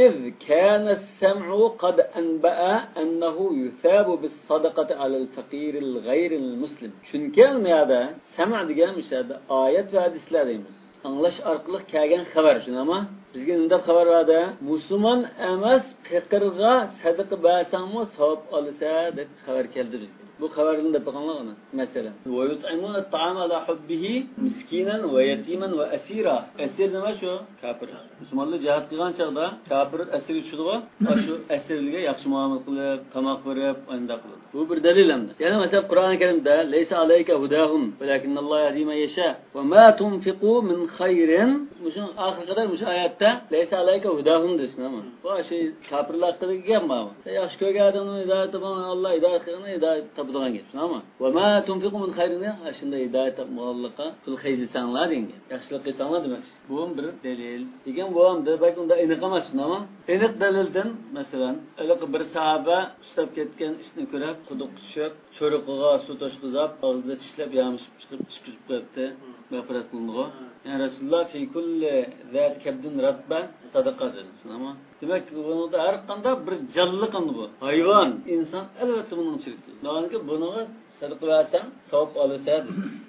إذ كان السمع قد أنبأ أنه يثاب بالصدقة على الفقير الغير المسلم. شن كلمة هذا سمع ديجامش هذا آيات ve hadisler deyimiz. Anlaş arkalık kâgen haber şun ama bizge nunda haber vardı. Müslüman emas fakirga sadaqa bersanmi savab olsa deb haber keldi bizge. Bu haberini de bakanlar ona mesela. Ve yut'imûne at-ta'ame ala hubbihi miskinen ve yetimen ve esira. Esir nima şu? Kafir. Müslümanlar cihat qilgan chaqda kafir esir chiqib, shu esirliga yaxshi muomala qilib, tamoq berib, unda qiladi. Bu bir dalil hamda. Yani mesela Kur'an-ı Kerim'de "Leysa aleyke hudahum, velakinnallohu yahdi men yasha ve ma tunfiqu min khayrin." Muşun ahir kadar muş ayette "Leysa aleyke hudahum" desin ama. Bu şey kafirlar hakkında gelmez ama. Sen yaxshi ko'rgan odamni hidayat topaman, Allah hidayat qilgani hidayat tapadigan gapsin ama. Ve ma tunfiqu min khayrin shunda hidayat muallaqqa fil khayri sanlar degan. Yaxshilik qilsanglar demak. Bu bir dalil. Degan bu ham demak unda aniq emas ama. Aniq dalildan masalan, bir sahoba ushlab ketgan ishni ko'rib, quduq tushib, cho'riqiga suv toshqizib, og'zida tishlab yamishib chiqib qo'yibdi. G'afrat qildi. Yani Resulullah fi kulli zat kabdin rabba sadaqa dedi. Ama demek ki bunda her qanda bir canlı qandı bu. Hayvan, insan elbette bunun çirikti. Çünkü bunu sadaqa versen savab alırsa.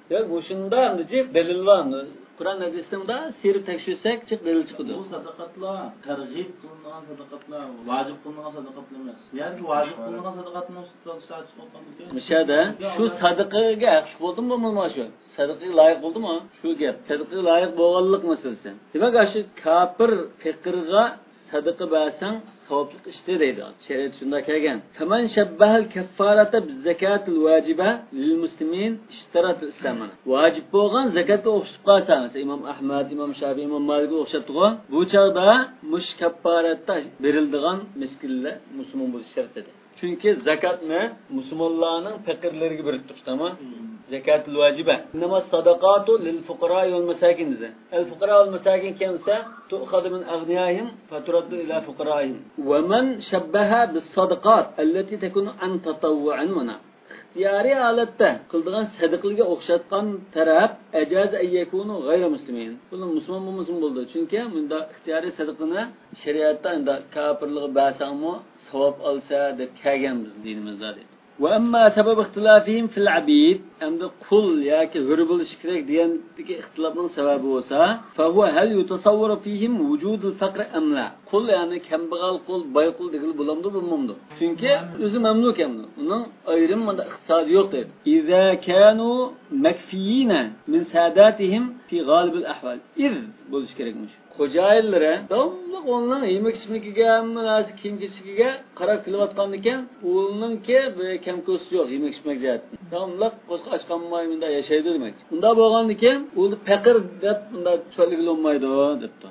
Demek bu şunda ham delil var. Kur'an hadisinde sirip tekşirsek çık delil çıkıdı. Bu sadaqatlar tergib qilingan sadaqatlar, vacib qilingan sadaqatlar emas. Yani vacib qilingan sadaqatni tutishlar chiqib Müşahede şu sadaqaga haqq bo'ldimi bo'lmadi shu? Sadaqaga loyiq bo'ldimi? Shu gap. Sadaqaga loyiq bo'lganlik masalasi. Demak, shu kafir fiqrga sadaqa bersang savobli ishdi deydi. Shariat shunda kelgan. Faman shabbahal kaffarata biz zakatil vajiba lil muslimin ishtarat islamana. Vacib bo'lgan zakatga o'xshab qolsa, mesela İmam Ahmad, İmam Shafi'i, İmam Malik'e o'xshatgan, bu chaqda mush kaffaratda berildigan miskinlar musulmon bo'lish shart edi. Çünkü zakatni musulmonlarning faqirlariga biriktirib, tamam? Zakatul vajiba. Inma sadaqatu lil fuqara wal masakin dedi. Al fuqara wal masakin kimsa tu'khadhu min aghniyahim faturaddu ila fuqaraihim. Wa man shabbaha bis sadaqat allati takunu an tatawwu'an mana. İxtiyari holatda qildigan sadaqalarga o'xshatgan taraf ajaz ayyakunu g'ayra muslimin. Bunlar musulmon bo'lmasin bo'ldi. Chunki bunda ixtiyoriy sadaqani shariatda endi kafirlik ba'sangmi savob olsa deb kelgan biz dinimizda. Ve amma sebep ihtilafihim fil abid, endi qul yoki hur bo'lish kerak degandagi ixtilofning sababi bo'lsa, fa huwa hal yutasawwaru fihim wujudul faqr am la. Qul ya'ni kambag'al qul, boy qul degil bo'lamdi, bo'lmamdi. Chunki o'zi mamluk endi. Uning ayrim manda iqtisodi yo'q deydi. Iza kanu makfiyina min sadatihim fi g'alibil ahval. Iz bo'lish kerakmiş. Xo'jayinlari davomli ondan yemek içmekiga, münasib kiyim-kechkiga qarab kelayotgan ekan, o'g'liningki kamko'si yo'q yemek içmek jihatdan. Davomli qo'shqa ochqanmay bunda yashaydi demak. Unda bo'lgan ekan, o'g'li faqir deb bunda tushalik olmaydi debdi.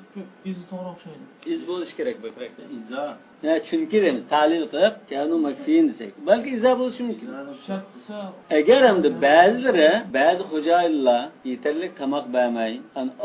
Iz to'g'ri o'xshaydi. Iz bo'lish kerak bu fakta. Izza. Ya chunki deymiz, ta'lil qilib, kanu makfiyin desak. Balki iza bo'lishi mumkin. Agar hamda ba'zi xo'jayinlar yetarli tamoq bermay,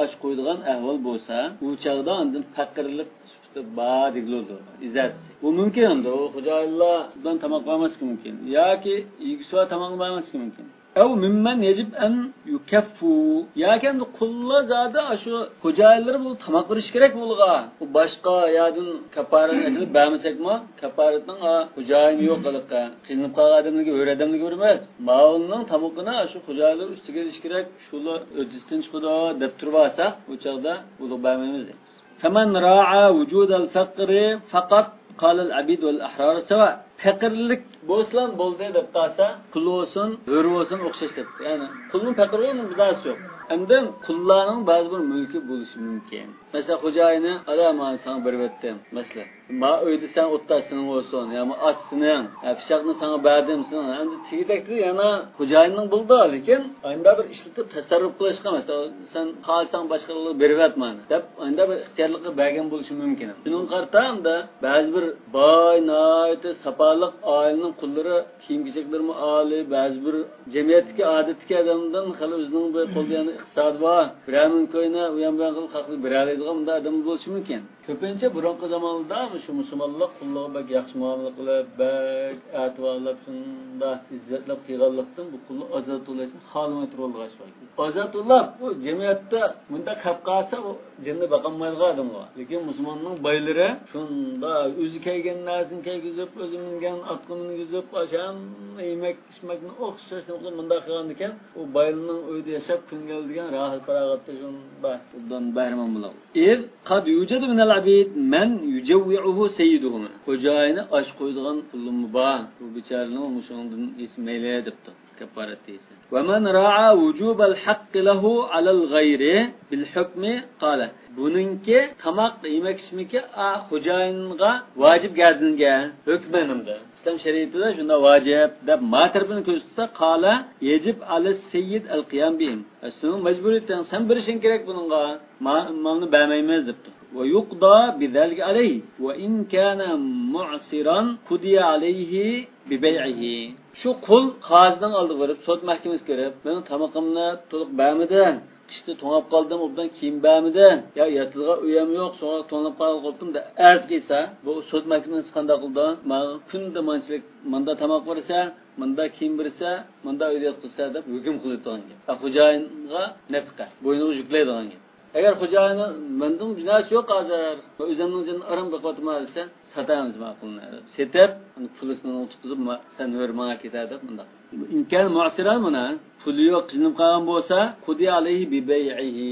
och qo'ydigan ahvol bo'lsa, u chaqda undan faqirlik sifati bor deyiladi. Izzat. Bu mumkin hamda o xo'jayinlar bundan tamoq bermasligi mumkin. Yoki yig'iswa tamoq bermasligi mumkin. Ev mimmen yecib en yukeffu. Yaken de kullar zade şu hocaları bu tamak veriş gerek bulga. Bu başka yadın kaparet edilip beğenmesek mi? Kaparetten hocayın yok kalıkka. Kılınıp kalı adamlığı öğredemli görmez. Mağulunun tamakına şu hocaları üstü geliş gerek. Şunu ödüstten çıkıda deptür varsa bu çağda bunu beğenmemiz deyiz. Femen ra'a vücudel fakri fakat kalel abid vel ahrar seva. Faqirlik bo'lsan bo'ldi deb qalsa, qul olsun, hur olsun o'xshash deb. Ya'ni qulning faqir bo'lgan bizasi yo'q. Endi qullarning ba'zi bir mulki bo'lishi mumkin. Masalan, xo'jayini "Alamani sana berib etdim." Masalan, "Ma uyda sen ottasing olsun, yoki atsing, pishaqni sana berdimsin." Endi tegidakli yana xo'jayinning bo'ldi, lekin endi bir ishlatib tasarruf qilishga masalan, sen qalsang boshqalarga berib etman deb endi bir ixtiyorlikka bergan bo'lishi mumkin. Buning qartamda ba'zi bir boy, noyati sapaliq ailening qullari kiyim-kechaklarmi oli, ba'zi bir jamiyatdagi odatdagi odamdan hali o'zining bir qo'lda iqtisod bor. Biramin ko'yna u ham bilan qilib haqli beradigan bunda odam bo'lishi mumkin. Ko'pincha burungi zamonda shu musulmonlar qullarga bak yaxshi muomala qilib, bak a'tiborlab shunda izzatlab qilganlikdan bu qullar ozod bo'lishni xohlamay turganlar bor. Ozodlar bu jamiyatda bunda qolib qolsa bu jinni baqolmaydigan odamlar. Lekin musulmonning boylari shunda o'zi kelgan narsani kelgizib, o'zi mingan atqini mingizib, asham yemek içmekni o'xshashni qilib bunda qilgan ekan, u boylining uyda yashab kungaldigan rohat farog'atda shunda bundan bahramon bo'ladi. Qad yujadu min al-abid man yujawwi'uhu sayyiduhum. Xo'jayini osh qo'ydigan qulumi bor. Bu bechoraning mushundan ismayli debdi. Kafarat deysa. Wa man ra'a wujub al-haqq lahu 'ala al-ghayri bil hukmi qala. Buningki tamoq yemek içmeki xo'jayinga vojib gardingan hukmanimda. İslam shariatida shunda vojib deb matarbini ko'rsatsa qala yajib ala sayyid al-qiyam bihim. Aslında mecburiyetten sen birişin gerek bununla malını vermeyimiz depti. Ve yuqda bizalika aleyhi ve in kana mu'siran kudiya aleyhi bi bey'ihi. Şu kul qazidan aldı verip sot mahkemesi görüp benim tamaqımni to'liq bermidi. Qishda to'ngab qoldim, obdan kiyim bermidi. Ya yatılga uyam yo'q, sonra to'nab qoldim da arz kelsa, bu sot mahkemesi qanday qildi? Men kunda manchilik manda tamoq bersa, manda kiyim bersa, manda uyda yotqizsa deb hukm qiladigan gap. Xo'jayinga nafqa, bo'yniga yuklaydigan gap. Agar xo'jayini mendan jinoyat yo'q hozir, o'zimning jin aram biqotma desa, satamiz ma'qulni. Setib, pulini tutqizib, sen hurmaga ketadi bunda. İmkan mu'siran mana puli yo'q, jinib qolgan bo'lsa, qudi alayhi bi bay'ihi.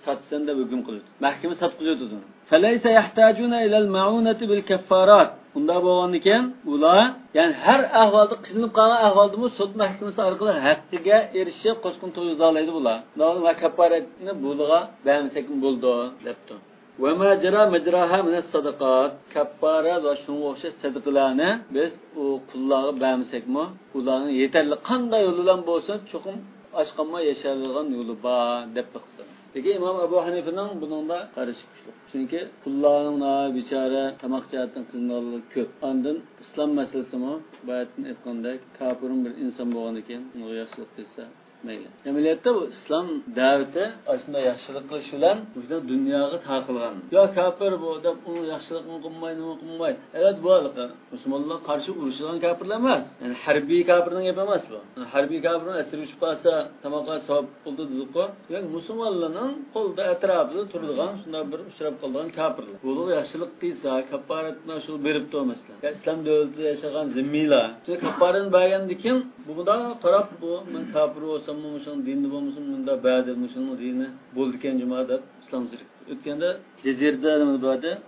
Satsan deb hukm qiladi. Mahkama satqizadi uni. Falaysa yahtajuna ila al-ma'unati bil kaffarat. Unda bo'lgan ekan, ular ya'ni har ahvolda qilinib qolgan ahvolda sud mahkamasi orqali haqqiga erishib qo'shqin to'yib olaydi bular. Nima kaffaratni bulg'a bermasak bo'ldi debdi. Ve ma jara majraha min as-sadaqat. Kaffara ve şunga o'xshash sadaqalarni biz o qullarga bermasakmi, ularning yetarli qanday yo'li bilan bo'lsa, cho'qim aşqanma yaşaydigan yo'li bor deb biqdi. Peki İmam Ebu Hanife'nin bununla karışık güçlü. Çünkü kullarının biçare tamak cihattan kızındalığı köp. Andın İslam meselesi mi? Bayatten etkandek kafirin bir insan boğan iken onu yaxşılık kılsa meyli. Ameliyatda bu İslam daveti aslında yaxşılık kılış bilen bu dünyaya takılgan. Ya kafir bu da onu yaxşılık mı kılmayın. Evet bu alıqı. Müslümanlar karşı uruşulan kafirler emez. Yani harbi kafirden yapamaz bu. Yani harbi kafirin esir uçup kalsa tamaka sahip oldu düzükü. Yani Müslümanların kolda etrafında turulgan şunda bir uçurap kaldıgan kafirler. Bu yaxşılık kıysa kafaretine şu berip de o mesela. Yani İslam devleti yaşayan zimmiler. Şimdi kafaretin bayan dikin bu da taraf bu. Ben kafir olsam mı dinli olmuşum bunda bad etmişim dini boldiken cemaat İslam zirk. Ötkende Cezir'de böyle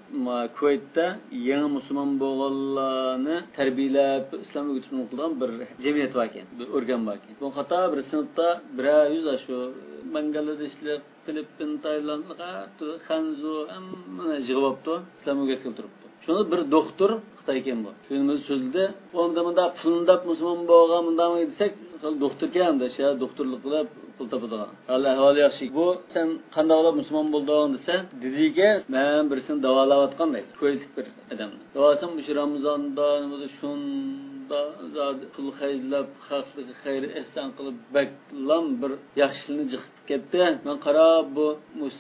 Kuveyt'te yeni Müslüman boğullarını terbiyelep İslam'a götürmek olan bir cemiyet varken, bir organ varken. Bu hatta bir sınıfta 100 aşağı Bangladeşli, Filipin, Taylandlığa, Hanzu, hemen cevaptı İslam'a götürüp duruptu. Şunu bir doktor Xitayken bu. Şunun sözlüde onda pulundap Müslüman boğullarında mı desek doktor keldi, doktorluk qilib pul topadigan. Allah ahvoli yaxshi. Bu sen qanday olib musulmon bo'lding desa, dediki, men birisini davolayotgan deydi. Ko'ylik bir odamni. Davolasam shu Ramazonda, shunda zot pul xayrlab, xalqqa xayr ihson qilib baklam bir yaxshilikni jiqib ketdi. Men qarab bu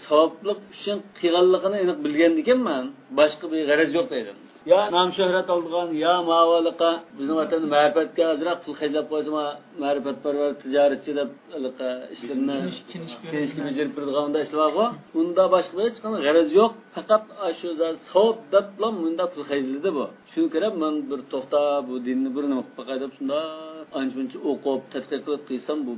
savoblik uchun qilganligini aniq bilgan ekanman. Boshqa bir g'araz yo'q deydim. Ya nam şöhret aldıgan, ya mavalıqa, bizim vatanda ma'rifatga azraq pul xaylab qo'ysa, ma'rifatparvar tijoratchilar ishlarni kelishga bejarib turadigan ishlar bor. Unda boshqa hech qanday g'araz yo'q. Faqat shu savob deb bilan bunda pul xayladi bu. Shuni qarab men bir to'xtab bu dinni bir nima qilib deb shunda ancha o'qib, tadqiq qilib qilsam bu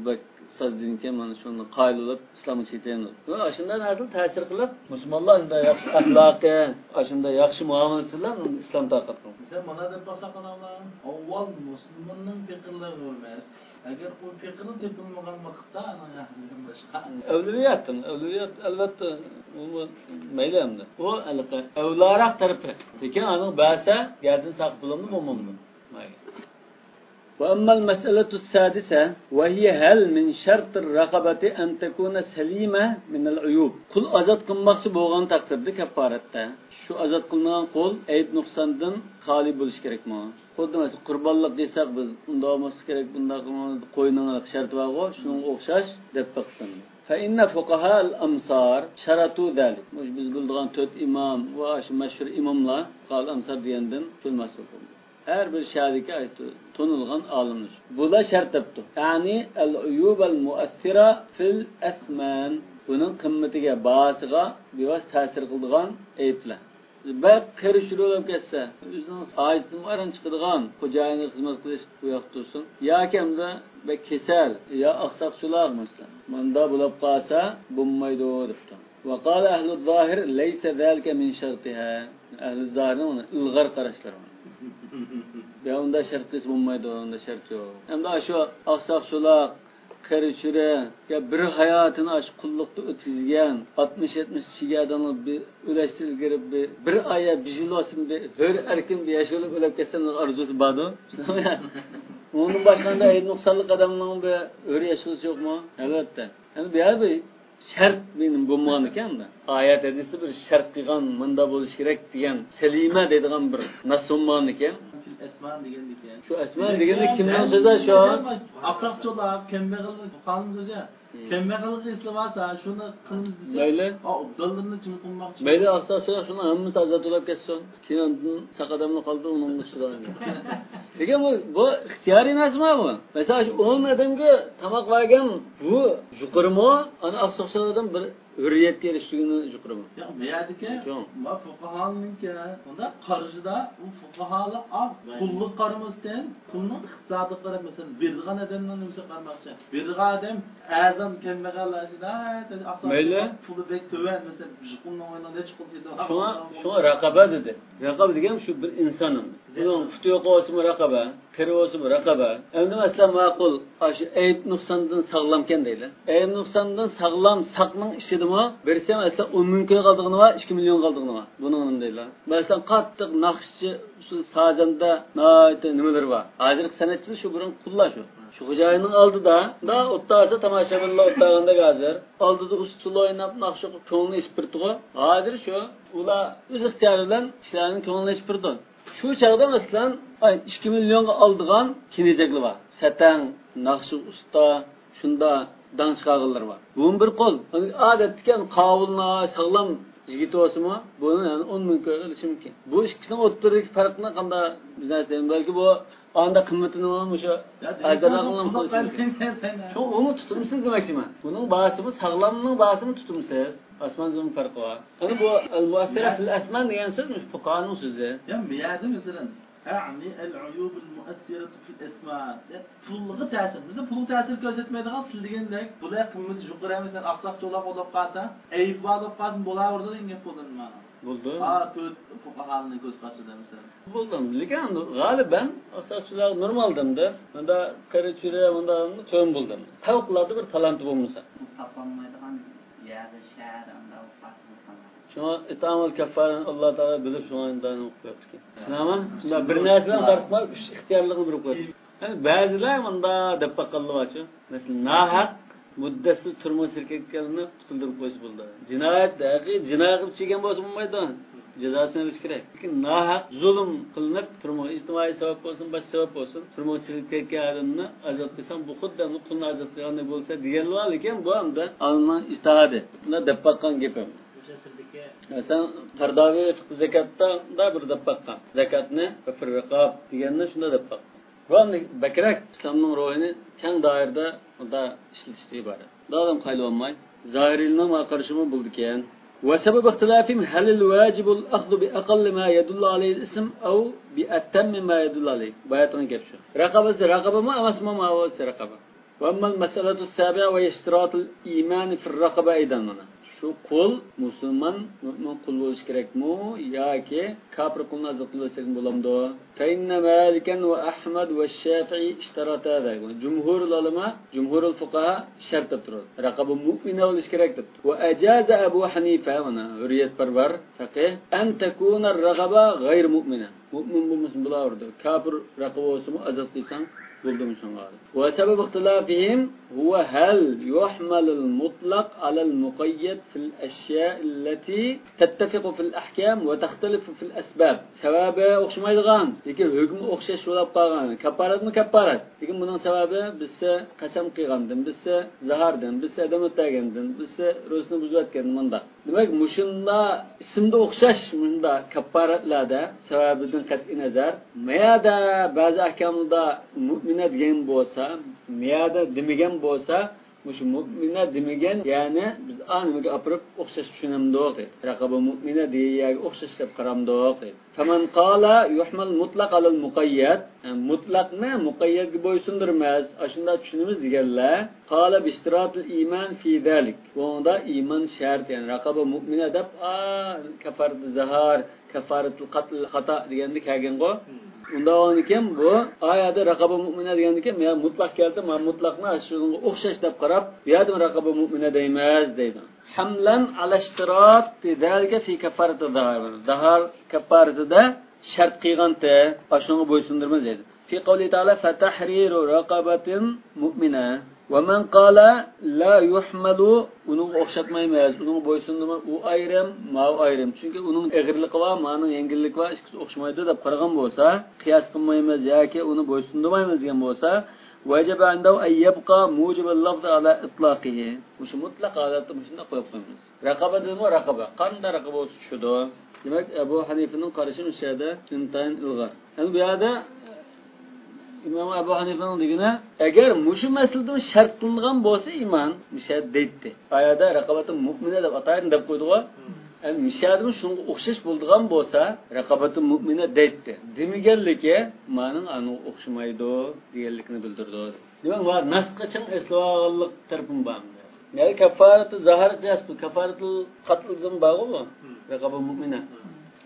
sazdinken mana shuni qaylolib islomni chetaydi. Va shundan asl ta'sir qilib musulmonlar yaxshi axloqi, shunda yaxshi muomalasilar islom taqat qildi. Sen mana deb bosaqanlar, avval musulmonning fikrlari bo'lmas. Agar u fikrini tepilmagan vaqtda ana boshqa. Avliyat albatta u mayli hamda. O avlaroq tarafi. Lekin uning ba'sa gardin saqit bo'lamdi, bo'lmaydi. Mayli. وأما المسألة السادسة وهي هل من شرط الرقبة أن تكون سليمة من العيوب قل أزاد قلمقçı boğan takdirde kefarette şu azad kılınan kol ayıp noksandan hali buluş gerek mi? Kod demesi kurbanlık desek biz bunda olması gerek bunda koyunun şartı var o şunun okşaş dep baktım. فإن فقهاء الأمصار شرطوا ذلك. Muş biz bildiğin 4 imam ve şu meşhur imamlar qal amsar diyenden şu mesele. Her bir şerike ait tonulgan alınır. Bu da şart yaptı. Yani el-uyub el-muathira fil-ethman. Bunun kımmetiga, bahasıga biraz ta'sir qiladigan ayıplar. Bak karışır olup geçse, özünün acitin varın çıkıdığan, kocayına hizmet kılıç bu yaktursun. Ya kemde ve kesel, ya aksakçılar mesela. Manda bulup kalsa, bulmaydı o dipti. Ve kâle ehl-i zahir, leyse zâlike min şartiha. Ehl-i zahirin ona ılgar karışlar ona. Ya onda şart kısmı olmaydı, onda şart yok. Hem de şu aksakçılar, karışıra, ya bir hayatını aş kullukta ötüzgen, 60-70 çiğadanı bir üleştirilip bir aya bir yıl olsun bir erkin bir yaşalık ölüp geçsen arzusu bağdı. Onun başkanında noksanlık adamının bir öyle yaşılısı yok mu? Elbette. Yani bir şart benim bu manıken de. Ayet edisi bir şart diyen, manda buluş gerek diyen, selime dediğin bir nasıl manıken. Esman degan ekan. Şu esman deganda kimdan so'zlar shu? Afroqcholar, kambag'allik, qonun so'zi. Kambag'allik islamasa, shuni qilamiz desa. Mayli. Abdullarni chim qilmoqchi. Mayli, asosida shuni hammasi azat bo'lib ketsin. Keyin saqadamni qoldi uning ustidan. Lekin bu ixtiyoriy narsami bu? Masalan, shu 10 odamga tamoq bergan bu yuqurimi? Ana asoslardan bir hürriyet eriştiğini yuqurimi? Ya, meyadike, ma fuqahaninki, onda qarshida u fuqahalar qulluq qaramasdan, pulning iqtisodiy qarab mesela berdigan odamdan nimsa qarmoqchi. Berdigan odam azon kambag'allarida, mayli, puli bek to'van mesela pulning o'yinida hech qilsa. Şuna raqaba dedi. Raqab degan shu bir insonmi? Bunun putu yok olsun mu rakaba, kiri olsun mu rakaba. Endi mesela maqul, aşı eyip nuqsandan sağlamken deyli. Eyip nuqsandan sağlam saqның işidi mi? Birse mesela 10 milyon qaldığını var, 2 milyon qaldığını var. Bunun deyli. Mesela qattiq naqşçı şu sazanda nimeler var. Hazır sanatçı şu burun qulla şu. Şu xo'jayinning oldida da o'ttasi tomoshabinlar o'ttaganda hozir oldida ustul o'ynab naqsh ko'ngli ispirtigo hozir shu ular o'z ixtiyori bilan ishlarning ko'ngli ispirdi shu chog'da masalan 2 millionga oldigan kinejekli bor satang naqsh usta shunda dang chiqarganlar bor bu bir qo'l odatdan qovulna sog'lom yigit olsunmi buni yani 10 ming ko'rish mumkin bu ikkining o'rtasidagi farqni qanday bilasiz balki bu anda kıymetini olmuş o. Arkadaşlarım koysun. Çok onu tutumsuz demekçiyim. Bunun bahsimi sağlamlığın bahsimi tutumsuz. Asman zımın farkı var. Yani bu muassere fil asman diyen sözmüş fukahanın sözü. Ya miyade mesela yani el-uyub el-muassiratu fil asman. Pulluğu tesir. Bizde pulu tesir göstermeydiğin sildiğinde bulaya kıymeti yukarıya mesela aksak çolak olup kalsa eyüp bağlıp kalsın bola orada da ingep bulun mu? Buldu. Töt fukahanını göz karşıda mesela. Buldum. Lekin galiben asakçılar normaldımdı. Bunda karı çürüye bunda tövüm buldum. Tavuklarda bir talantı bulmuşsa. Saplanmaydiğin yerde şehir anda ufasını falan. Şuna itamul kefaran Allah Teala bilip şu andan okuyup ki. Sinema bir neslen tartışmak ihtiyarlığını bir okuyup. Yani bazılar bunda depakallı açı. Mesela nahak muddesi turmuş erkeklerini tutuldurup koyusu buldu. Cinayet dahi cinayet çeken bozu bulmaydı. Cezasını veriş gerek. Lakin nahak zulüm kılınıp turmuş içtimai sebep olsun, baş sebep olsun. Turmuş erkeklerini azat kılsan bu kuddamlı kulunu azat kılanı bulsa diğerli var iken bu anda alınan istihadı. Buna depakkan gibi. Sen Kardavi fıkı zekatta da bir depakkan. Zekatını fırrikab diyenle şunda depakkan. Bu anda bekirek İslam'ın ruhini keng dairde da işletiştiği bari. Daha adam kaylı olmayın. Zahiriliğine karşımı bulduk yani. وسبب اختلافهم هل الواجب الأخذ بأقل ما يدل عليه الاسم أو بأتم ما يدل عليه. بياتنا كيف رقبة ما أمسما ما هو رقبة. وأما المسألة السابعة وهي اشتراط الإيمان في الرقبة أيضا هنا. Şu kul Müslüman mümin kul oluş gerek mi ya ki kafir kulun azat kılırsak bulamdı. Feinne Maliken ve Ahmed ve Şafii iştarata da. Cumhurul ulema, cumhurul fukaha şart yaptırır. Rakabı mümin oluş gerektir. Ve ecaze Ebu Hanife ona hürriyet perver fakih en tekuna rakaba gayr mümine. Mümin bu Müslüman bulardı. Kafir rakabı olsun azat kılsan buldum şunları. Ve sebep ihtilafihim huve hel yuhmalul mutlak alel muqayyed fil eşya illeti tettefiqu fil ahkam ve tehtelifu fil esbab. Sebebi okşamaydıgan. Lekin hükmü okşaş olap kalgan. Kaparat mı kaparat? Lekin bunun sebebi bizse kasam kıygandım, bizse zahardım, bizse edem ötegendim, bizse rüsünü buzuatkendim bunda. Demek muşunda isimde okşaş munda kaparatlarda sebebiden kat'i nazar. Meyada bazı ahkamında mü'mine diyen bolsa, meyada demigen bolsa, muş mü'mine demigen yani biz anımıga apırıp okşaş düşünemdoq deydi. Rakabı mü'mine diye okşaş dep qaramdoq deydi. Faman qala yuhmal mutlaq alal muqayyad. Mutlaq ne? Muqayyadga boysundurmaz. Aşında düşünümüz digenler. Qala bi istiratul iman fi zalik. Bunda iman şart yani rakabı mü'mine dep kafarat zahar, kafaratul qatl xata degandik hagen go. Unda onuken bu ayada rakabı mümine degendike ya mutlak geldi ama mutlakna şunu okşaş dep qarab yadım rakabı mümine deymez deydi. Hamlan ala ishtirat zalika fi kafarat zahar. Zahar kafaratida şart qilganda aşunu boysundurmaz dedi. Fi qawli ta'ala fatahriru raqabatin mu'mina. وَمَنْ قَالَ لَا يُحْمَلُ Onun okşatmaymaz, onun boysundurmaz, o ayrım, o ayrım. Çünkü onun eğirlik var, ma'nın yengillik var, ikisi okşamaydı da qaragan bolsa, qiyas qilmaymiz yoki uni boysundurmaymiz degan bolsa, vacaba andahu an yabqa mujibul lafz ala itlaqihi. Mush mutlaq holatda shunda qo'yib qo'yamiz. Raqaba demo raqaba. Qanday raqaba bo'lsa shudo. Demak, Abu Hanifa'ning qarashi o'shada intayin ilg'or. Endi bu yerda İmam Ebu Hanifa'nın digine eğer muşu meselde şart kılıngan bolsa iman müşahid deydi. Ayada raqabatın mu'mine deb atayın deb koydu o. Yani müşahidin şunu okşaş bulduğan bolsa raqabatın mu'mine deydi. Demigenlike manın anı okşamaydı diyelikini bildirdi. Demek var nasqa için eslağallık tarafın var. Yani kafaratı zahar jasbu kafaratı qatlıdan bağı mı? Raqaba mu'mine.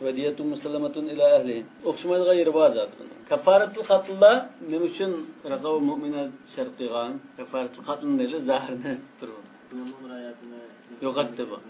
ve diyetun musallamatun ila ehlihi. Okşumayla yeri var zaten. Kafaratul katlla ne için rakav mu'mine şart kılgan? Kafaratul katlın değil, zahirine durur. Yok etti bu.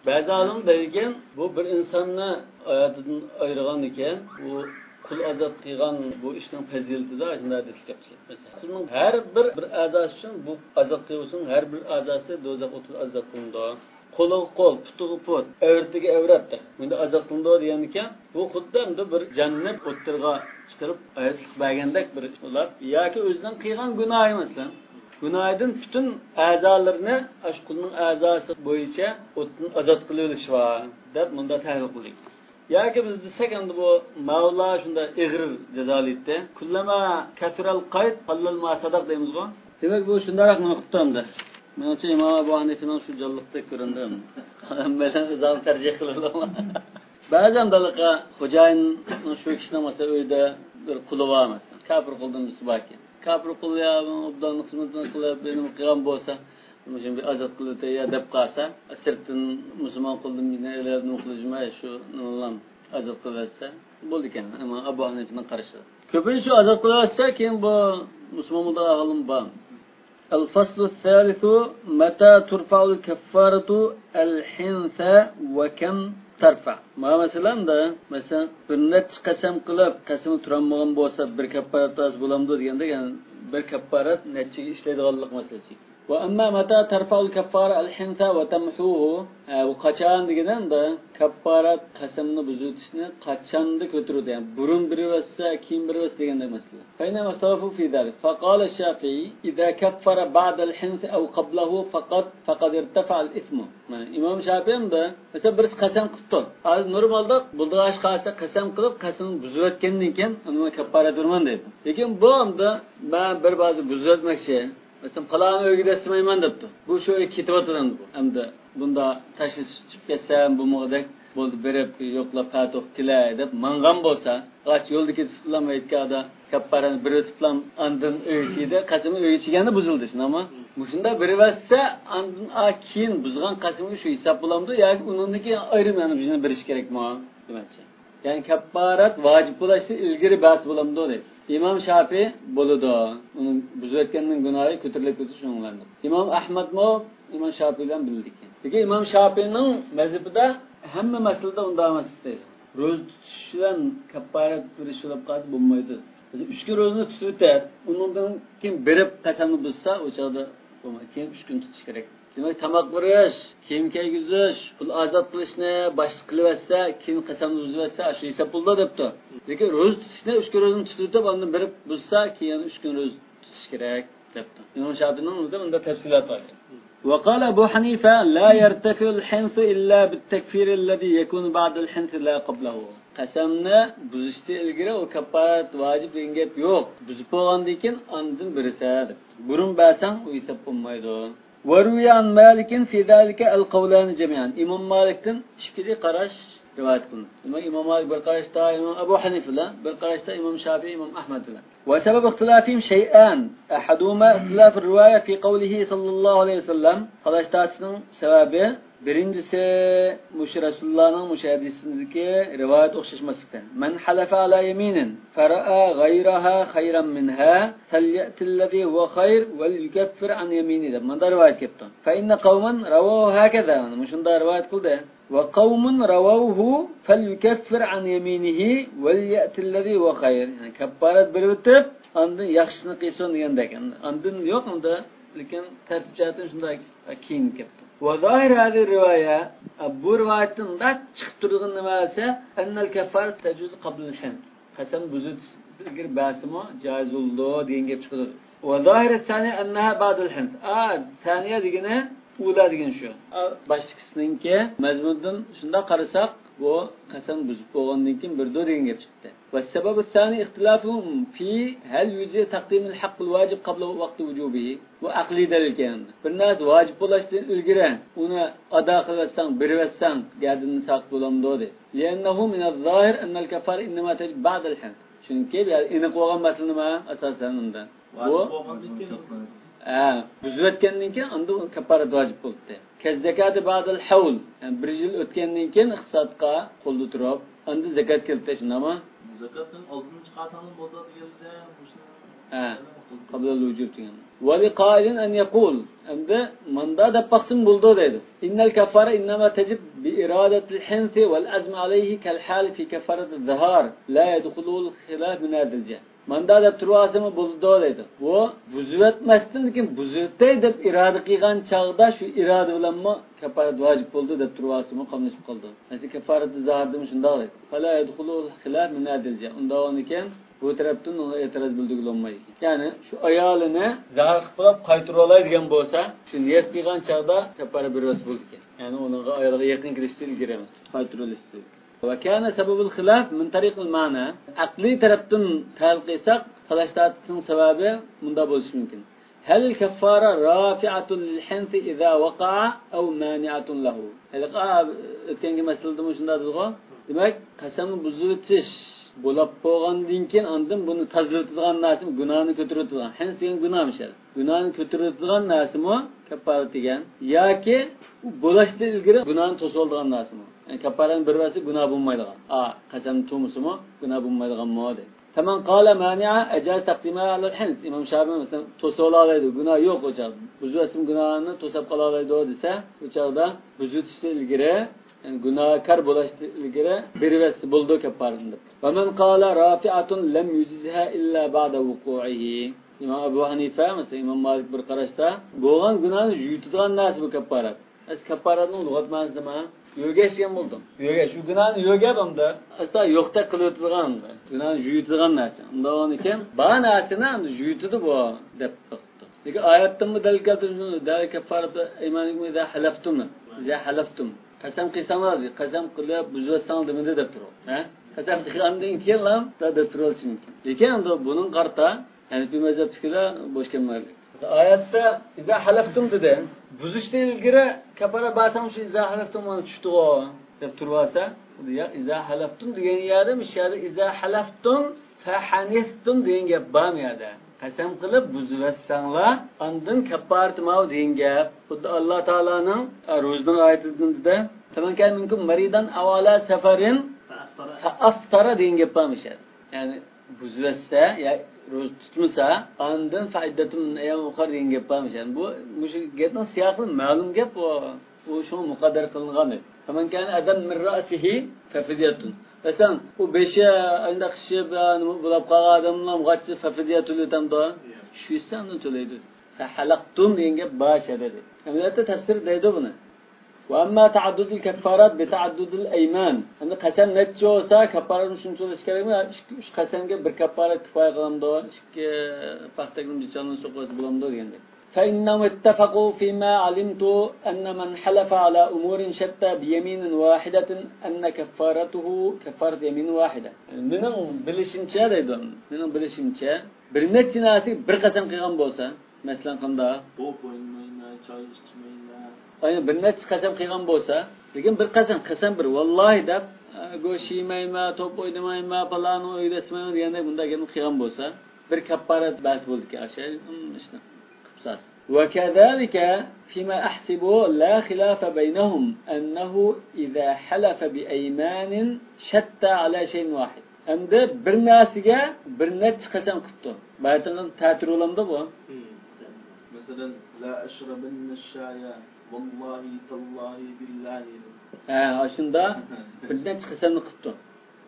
Bazı alim derken bu bir insanla hayatından ayırgan iken bu kul azat kılgan bu işin fazileti de aslında hadis yapıyor. Mesela her bir azası için bu azat kılıyorsun, her bir azası dozak 30 azat kılında. Kolu kol, putu put, evretigi evretdi. Bunda azat kılında diyenken bu xuddi bir cennet o'ttirga chiqarib ayetlik bergandek bir ular yoki o'zidan qilgan gunoh emaslar. Günahın bütün azalarını aşkının azası boyunca o'tdan azat qililish var deb bunda ta'rif qildik. Yoki biz desek endi bu Mavla shunda ig'ir jazolaydi. Kullama kasral qayd qallal ma sadaq deymiz-ku. Demak bu shundaroq nuqtamda. Menimcha Imom Abu Hanifaning shu jonliqda ko'rindi. Men o'zim tarjih qilaman. Ba'zan dalaqa xo'jayinning shu kishini masalan uyda bir quli bor masalan. Kafir qildim misbaki. Kafir qilib, obdanlik xizmatini qilib, benim qilgan bo'lsa, shuni bir azat qildi ya deb qolsa, sirtdan musulmon qildim, meni elarni qilishmay shu nimalar azat qilsa, bo'ldi ekan. Ammo Abu Hanifaning qarashi. Ko'pincha shu azat qilsa, keyin bu musulmonlar ag'lim bor. الفصل الثالث متى ترفع الكفارة الحنثى وكم tarfa. Mesela da mesela bir net qasam qilib, qasamni turanmagan bo'lsa bir kafarat bo'lamdi deganda, yani bir kafarat netchiga ishlaydiganlik masalasi. Va amma mata tarfa'ul kaffara al-hinta va tamhuhu, bu qachon deganda kafarat qasamni buzutishni qachonda ko'taradi, yani burun biri vassa, keyin biri vassa deganda masala. Fayna mustafu fi dalik. Faqala Shafi'i idza kaffara ba'da al-hinth aw qablahu faqad irtafa al-ithmu. İmam Shafi'im de mesela bir qasam qilibdi. Az normalda buldash qasam qilib, qasamni buzib o'tgandan keyin uni kafarat durman deydi. Lekin bu hamda men bir ba'zi buzib o'tmoqchi. Mesela falan öyle desmayman debdi. Bu şöyle kitaptan bu. Hem de bunda taşı çıkıp geçsem bu muğdak bo'ldi berib yo'qlab patoq kelay deb mangan bo'lsa, g'ach yo'ldagi islamayotganda kapparani bir o'tiblam andin o'yishida qasamni o'yishgani buzildi. Shunami? Mushunda bir vaqtda andin keyin buzgan qasamga shu hisob bo'lamdi yoki uningki ayrim yana bizni berish kerakmi demoqchi. Yani kapparat vacip bo'lishda ilgari bas bo'lamdi deydi. İmam Shafi'i bo'ladi. Uning buzayotganning gunohi ko'tarilib ketishi o'ng'landi. İmam Ahmad mo İmam Shafi'i bilan bildik. Lekin İmam Shafi'ining mazhabida hamma masalada unda emas deydi. Ro'z tutishdan kapparat turish bo'lib qolsa bo'lmaydi. Biz 3 kun ro'zni tutib o'tadi. Undan keyin berib qasamni buzsa, o'chada bo'lmaydi. Keyin 3 kun tutish kerak. Demak, tamoq berish, kiyim kiygizish, pul azat qilishni boshqa qilyapsa, keyin qasamni buzayotsa, shu hisob bo'ldi debdi. Lekin ro'z tutishni 3 kun ro'zni tutib, undan berib buzsa, keyin 3 kun ro'z tutish kerak debdi. İmam Shafi'ning unda tafsilot bor. وقال أبو حنيفة لا يرتفع الحنث إلا بالتكفير الذي يكون بعد الحنث لا قبله. Qasamni buzishda ilgari o kafarat vojib degan gap yo'q. Buzib bo'lgandan keyin andin birisadi. Burun basang u hisob bo'lmaydi. وروي عن مالك في ذلك القولان جميعا. İmam Malik'ten ikkili qarash rivayet qilindi. İmam Malik bir qarashda, İmam Abu Hanifa bilan, bir qarashda İmam Shafi'i, İmam Ahmad bilan. وسبب اختلافهم شيئان. أحدهما اختلاف الرواية في قوله صلى الله عليه وسلم. Qarashdaning sebebi birincisi Resulullah'ın müşahadesindeki rivayet okşaşmasıdır. Men halafe ala yeminin fera'a gayraha hayran minha felye'tillezi ve hayr vel yukeffir an yeminidir. Bunda rivayet yaptı. Fe inne kavmen ravahu hakeza. Muşunda rivayet kıldı. Ve kavmen ravahu fel yukeffir an yeminihi vel ye'tillezi ve hayr. Yani kapparat bir bitip andın yakışını kıyson diyendek. Andın yok onda. Lekin tertip cihatın şunda keyin yaptı. وظاهر هذه الرواية أبو رواية لا تشترط النماسة أن الكفارة تجوز قبل الحنث. قسم بزوت سجر باسمه جائز الله دين جب شكله. وظاهر الثانية أنها بعد الحنث. ثانية ديجنا أولى ديجن شو. başlık ki mezmudun şunda karısak bu qasam buzib bo'lgandan keyin bir do'rin gap chiqdi. Va sababi thani ixtilafum fi hal yuzi taqdim al-haqq al-wajib qabla vaqti wujubihi. Bu aqli dalil ekan. Bir narsa vojib bo'lishdan ilgari uni ado qilsang, beribsan, gadini saqt bo'lamdi dedi. Li'annahu min az-zahir anna al-kafara inma tajib ba'da al-hanth. Chunki aniq bo'lgan masala nima asosan undan. Bu buzib o'tgandan keyin unda kafarat vojib bo'ldi. Kezzekati ba'dal hawl. Yani bir yıl ötkendan keyin iqtisodga qo'lda turib, endi zakat keltirdi shundami? Zakatdan oldin chiqarsangiz bo'ladi kelsa, Ha. Qabla al-wujub degan. Va liqa'ilin an yaqul. Endi manda da paqsim bo'ldi deydi. Innal kafara innama tajib bi iradati al-hinth wal azm alayhi kal hal fi kafarat al-zahar la yadkhulu al-khilaf min adilja. Manda da turasimi bo'ldi deydi. Bu buzvatmasdan lekin buzvatay deb irada qilgan chaqda shu irada bilanmi kafarat vojib bo'ldi deb turasimi qamlashib qoldi. Asi kafarat al-zaharda shunday deydi. Fala yadkhulu al-khilaf min adilja. Unda ekan bu tarafdan ona e'tiroz bildirilmaydi. Yani şu ayolini zahar qilib qaytarib oladigan bo'lsa, shu niyat qilgan chaqda kafara birvas bo'ldi ekan. Yani onunğa ayolga yaqin kirishni ilgiramiz. Qaytarilishi. Va kana sababul xilaf min tariqil ma'na. Aqli tarafdan talqisak, talashtatning sababi bunda bo'lishi mumkin. Hal al-kaffara rafi'atun lil-hinth idha waqa'a aw mani'atun lahu. O'tgangi masalada shunday dedi-ku. Demak, qasamni buzitish bo'lib bo'lgandan keyin ondan buni taziladigan narsa gunohni ko'taradigan. Hins degan gunohmish. Gunohni ko'taradigan narsami kaffara degan yoki bo'lashdan ilgari gunohni to'soladigan narsami? Yani kaffaraning bir vasi gunoh bo'lmaydigan. Qasam tumusimi gunoh bo'lmaydigan deydi. Tamam qala mani'a ajaz taqdima al-hins. İmam Şafi'i mesela to'sola oladi, gunoh yo'q o chaqda. Buzvasim gunohni to'sab qola oladi desa, o chaqda buzutishdan ilgari yani günahkar bo'lishdan ilgari bervasi bo'ldi kafaranda. Va man qala rafi'atun lam yujizha illa ba'da wuqu'ihi. İmam Abu Hanifa mesela İmam Malik bir qarashda bo'lgan gunohni yutadigan narsa bu kafarat. Es kafaratning lug'at ma'nosi nima? Yo'gashgan bo'ldim. Yo'gash shu gunohni yo'gabamda asla yo'qda qilayotgan, gunohni yutadigan narsa. Unda ekan, ba narsani yutadi bu deb qo'ydi. Lekin oyatdan dalil keltirishni, dalil kafarati iymanikum idza halaftum. Idza halaftum. Qasam qilsanglar, qasam qilib buzvasan demadi deb turib. Qasam qilgandan keyin ham deb turish mumkin. Lekin unda buning qarta, ya'ni bir mazhabchilar bo'sh kelmaydi. Oyatda iza halaftum dedi. Buzishdan ilgari kafara basam shu iza halaftum mana tushdi-ku deb tursa, bu ya iza halaftum degan yerda mishada iza halaftum fa hanithtum degan gap bor yerda. Qasam qilib buzvassanglar, ondan kafarat mav degan gap. Xuddi Alloh taolaning ro'zning oyatida "Faman kana minkum maridan aw ala safarin fa aftara" degan gap bor mishada. Ya'ni buzvassa ya ro'z tutmasa, ondan faidatun ayyam ukhar degan gap bormish. Bu shu gapning siyaqi ma'lum gap u shu muqaddar qilingan. Faman kana adam min ra'sihi fa fidyatun. Masalan, u beshi anda qishib bo'lib qolgan odamlar g'achchi fa fidyatul tamda shu sanni to'laydi. Fa halaqtum degan gap boshida dedi. Amaliyotda tafsir deydi buni. وأما تعدد الكفارات بتعدد الأيمان. أن قسم نتجوسا كفارة مش نشوفش كلامه. إيش قسم كه بركفارة كفاية قلم دوا. إيش كفاحتكم بيجانون سوقس بلام دوا يعني. فإنهم اتفقوا فيما علمت أن من حلف على أمور شتى بيمين واحدة أن كفارته كفارة يمين واحدة. منهم بلشم شيء ده. منهم بلشم شيء. برنت ناسي برقسم قيام بوسا. مثلاً قندا. Aynen bir net qasam qilgan bo'lsa, lekin bir qasam bir vallahi deb go'sh yemayman, top o'ynamayman, palani o'ydasmayman deganda bunda gapni qilgan bo'lsa, bir kafarat bas bo'ldi-ki, o'sha ishni qilsas. Va kadalika fima ahsibu la khilafa baynahum annahu idha halafa bi aymanin shatta ala shay'in wahid. Endi bir narsaga bir net qasam qilibdi. Baytindan ta'tir olamda bu. Masalan, la ashrabanna ash-shaya vallahi tallahi billahi. Aslında birden çıkışını kıptı.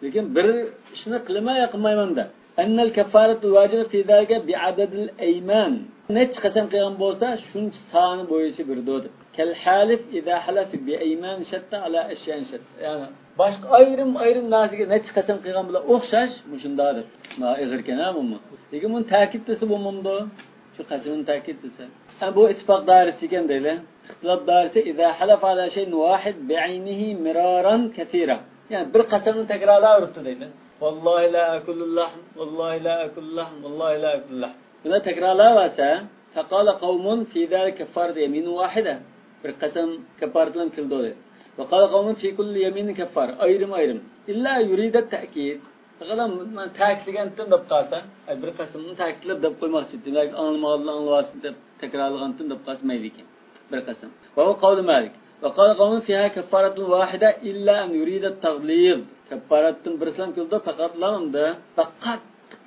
Lekin bir işini qilmayman da. Annal kafaratu vajiba fi zalika bi adadil ayman. Ne çıkasam qilgan bo'lsa, shuncha soni bo'yicha bir dodi. Kal halif idha halafa bi ayman shatta ala ashyan shatta. Yani boshqa ayrim narsaga ne çıkasam qilgan bilan o'xshash, shundadir. Ma ig'irkan bu. Lekin buni ta'kidlasa bo'lmamdi. Şu qasamni ta'kidlasa. Bu ittifoq doirasi ekan deylar. İxtilof doirasi idha halafa ala shay'in wahid bi'aynihi miraran kathira. Yani bir qasamni takrorlayapti deydi. Vallahi la akulul lahm, vallahi la akulul lahm, vallahi la akulul lahm. Buni takrorlayapsa, faqala qawmun fi zalika kafarat yamin wahida. Bir qasam kafaratlan kildi deydi. Ve qala qawmun fi kulli yamin kafar. Ayrim. İlla yurida ta'kid. Faqat men ta'kidlagandim deb qalsa, bir qasamni ta'kidlab deb qo'ymoqchi. Demak, anglamaganlar anglavasin deb takrorlagandim deb qasmaydi ekan. bir qasam. Va bu qavli Malik. Va qala qawmun fiha kaffaratun wahida illa an yurida at-taghlib. Kaffaratdan bir qasam qildi faqat lamda faqat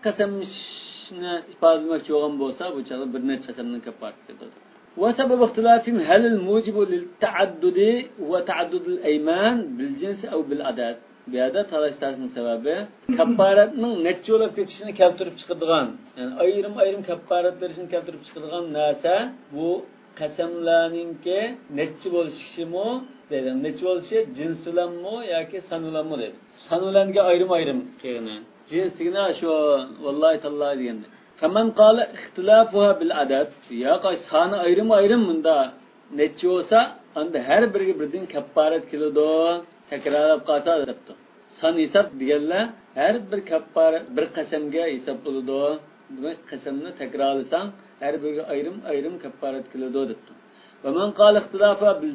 qasamni ifodalamoqchi bo'lgan bo'lsa, bu chog'da bir necha qasamning kaffarati keladi. Wa sabab ikhtilafihim hal al-mujibu lil-ta'addud wa ta'addud al-ayman bil-jins aw bil-adad. Bu yerda talashlarning sababi kaffaratning necha bo'lib ketishini keltirib chiqadigan, ya'ni ayrim kaffaratlarni keltirib chiqadigan narsa bu qasamlarningki necha bo'lishimi dedi. Necha bo'lishi jins bilanmi yoki son bilanmi dedi. Son bilanga ayrim kelgan. Jinsligini shu vallahi tallahi deganda. Faman qala ixtilafuha bil adad, ya qoy soni ayrim bunda necha bo'lsa, unda har biriga birdan kaffarat keladi. Takrorlab qolsa debdi. Son hisob deganlar har bir kaffarat bir qasamga hisob bo'ladi. Demak qasamni takrorlasang har biriga ayrim kaffarat keladi debdi. Va man qala ixtilafa bil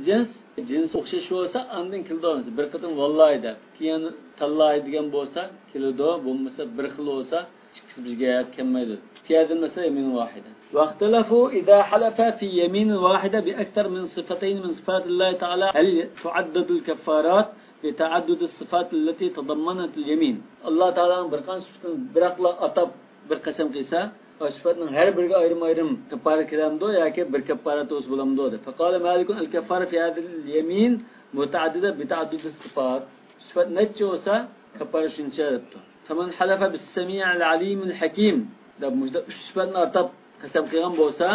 jins o'xshash bo'lsa, andin keladi. Bir qatim vallahi deb, keyin tallahi degan bo'lsa keladi, bo'lmasa bir xil bo'lsa ikkisi bizga kelmaydi. Fiyadin mesela yemin wahida. Wa ikhtalafu idha halafa fi yamin wahida bi akthar min sifatayn min sifatillahi ta'ala hal tu'addadu al-kaffarat bi ta'addud as-sifat allati tadammanat al-yamin. Allah Ta'ala'nın bir qancha sifatini biraqla atab bir qasam qilsa, o sifatning har biriga ayrim kaffarat kelamdi yoki bir kaffarat o'z bo'lamdi dedi. Faqala Malikun al-kaffara fi hadhihi al-yamin muta'addida bi ta'addud as-sifat. Sifat necha bo'lsa kaffarat shuncha debdi. Faman halafa bis-sami' al-alim al-hakim da mujda sifatni atab qasam qilgan bo'lsa,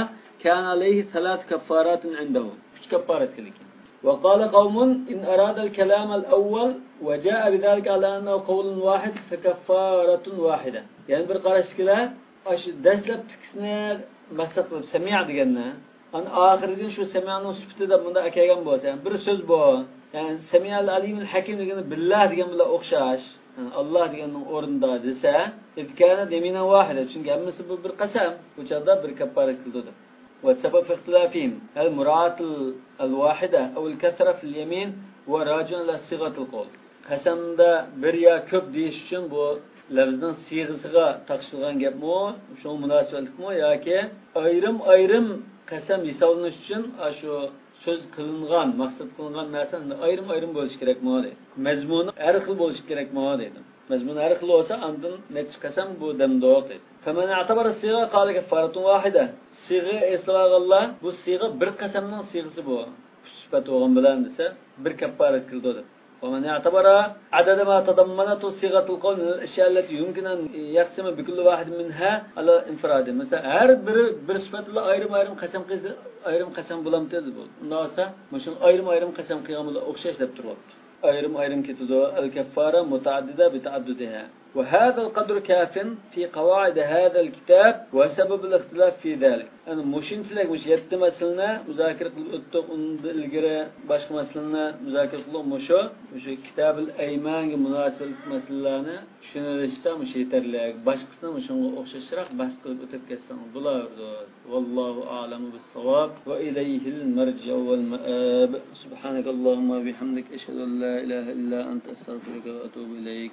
kana alayhi thalath kaffaratun indahu. 3 kaffarat kelgan. وقال قوم إن أراد الكلام الأول وجاء بذلك على أنه قول واحد فكفارة واحدة. يعني بالقراش كلا أش دسلب تكسنا مقصد سميع ديالنا. أن آخر دين شو سمعنا سبت ده من ده أكيد بوس. يعني برسول بو. يعني سميع العليم الحكيم ديالنا بالله ديالنا بلا أخشاش. يعني الله ديالنا أورندا دسا. إذ كانت يمينا واحدة. çünkü أما سبب بالقسم وجدا بالكفارة كله. والسبب في اختلافهم هل مراعاة الواحدة أو الكثرة في اليمين وراجع إلى صيغة القول. قسم ده bir ya köp deyiş için bu lafzdan siğısıga takışılgan gap mı? Şu münasebetlik mi? Ya ki ayrım qasam hisoblanish uchun şu söz kılıngan, maksat kılıngan narsanın ayrım bo'lishi kerak mi dedi. Mazmuni har xil bo'lishi kerak mi dedi. Mazmun her xil olsa andın neçə qasam bu demde yok dedi. Femen i'tabara siga qala kaffaratun wahida. Siga islag'allar bu siga bir qasamning sig'isi bu. Sifat olgan bilan desa bir kaffarat qildi dedi. Femen i'tabara adada ma tadammanatu sigatul qawl min al-ashya allati yumkin an yaqsama bi kulli wahid minha ala infiradi. Mesela her bir sifatla ayrım qasam qilsa ayrım qasam bulam dedi bu. Unda olsa mushun ayrım qasam qilgan bilan o'xshash deb turibdi. ayrım ketido el-keffara mutaaddida bita'addudiha. وهذا القدر كاف في قواعد هذا الكتاب وسبب الاختلاف في ذلك. Yani muşinçilik muş yetti meselene müzakere kılıp öttük ilgiri başka meselene müzakere kılıp muşu kitab-ül eymangi münasebet meselelerini düşünülüşte muş yeterlik. Başkasına muşunla okşaşarak bahs kılıp ötüp geçsen bulardı. Vallahu a'lemu bis-savab ve ileyhil merci'u vel ma'ab. Subhanakallahumma bihamdik eşhedü en la ilahe illa ente estağfiruke ve etûbü ileyk.